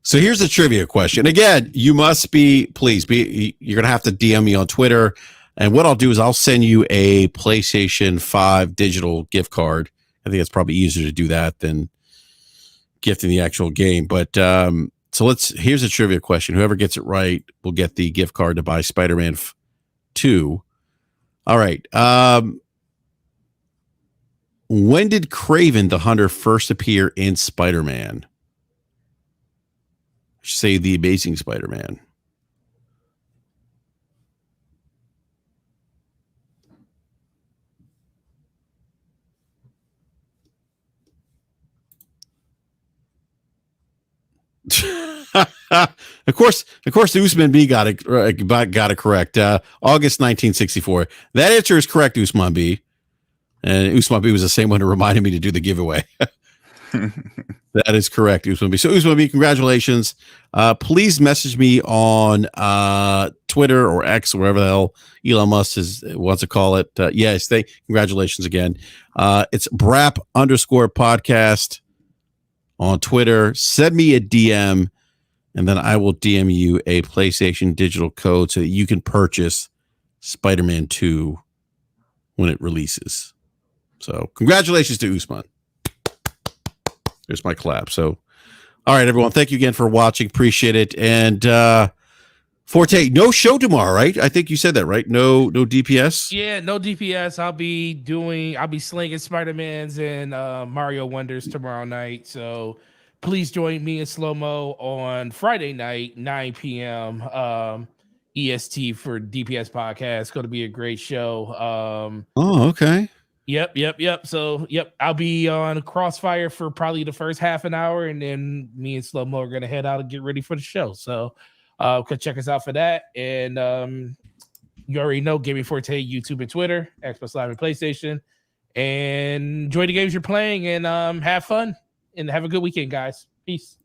So here's a trivia question. Again, you're going to have to DM me on Twitter. And what I'll do is I'll send you a PlayStation 5 digital gift card. I think it's probably easier to do that than gifting the actual game. But so here's a trivia question. Whoever gets it right will get the gift card to buy Spider-Man 2. All right. When did Kraven the Hunter first appear in Spider-Man? Say the Amazing Spider-Man. Of course, the Usman B got it correct. August 1964. That answer is correct, Usman B. And Usman B was the same one who reminded me to do the giveaway. That is correct, Usman B. So Usman B, congratulations. Please message me on Twitter or X or wherever the hell Elon Musk wants to call it. Yes, congratulations again. It's BRAP_podcast on Twitter. Send me a DM, and then I will DM you a PlayStation digital code so that you can purchase Spider-Man 2 when it releases. So congratulations to Usman. There's my clap. So, all right, everyone. Thank you again for watching. Appreciate it. And Forte, no show tomorrow, right? I think you said that, right? No DPS. Yeah, no DPS. I'll be slinging Spider-Mans and Mario Wonders tomorrow night. So please join me in slow-mo on Friday night, 9 p.m. EST for DPS podcast. It's going to be a great show. Oh, okay. Yep. So, I'll be on Crossfire for probably the first half an hour, and then me and slow-mo are going to head out and get ready for the show. So, could check us out for that. And you already know Gaming Forte, YouTube and Twitter, Xbox Live and PlayStation. And enjoy the games you're playing, and have fun, and have a good weekend, guys. Peace.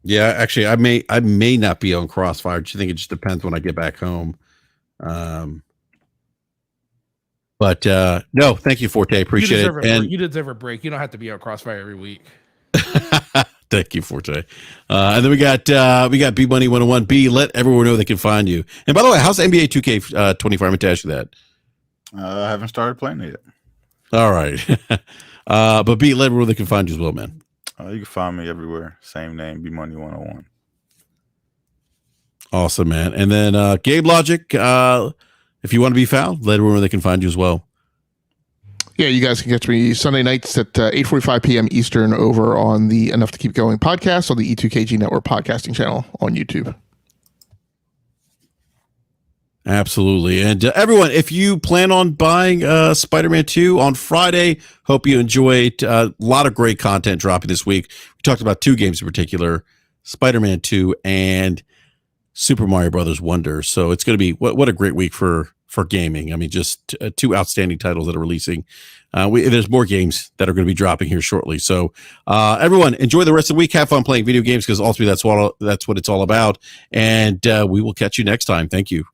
Yeah, actually, I may not be on Crossfire. I think it just depends when I get back home. But no, thank you, Forte. Appreciate it. And you deserve a break. You don't have to be on Crossfire every week. Thank you, Forte. And then we got B Money 101. B, let everyone know they can find you. And by the way, how's NBA 2K 24? I'm going to ask you that. I haven't started playing it yet. All right. But B, let everyone know they can find you as well, man. You can find me everywhere. Same name, B Money 101. Awesome, man. And then Gabe Logic, if you want to be found, let everyone know they can find you as well. Yeah, you guys can catch me Sunday nights at 8:45 p.m. Eastern over on the Enough to Keep Going podcast on the E2KG Network podcasting channel on YouTube. Absolutely. And everyone, if you plan on buying Spider-Man 2 on Friday, hope you enjoyed. A lot of great content dropping this week. We talked about two games in particular, Spider-Man 2 and Super Mario Brothers Wonder. So it's going to be what a great week for gaming. I mean, just two outstanding titles that are releasing. There's more games that are going to be dropping here shortly. So everyone, enjoy the rest of the week. Have fun playing video games, because ultimately that's what it's all about. And we will catch you next time. Thank you.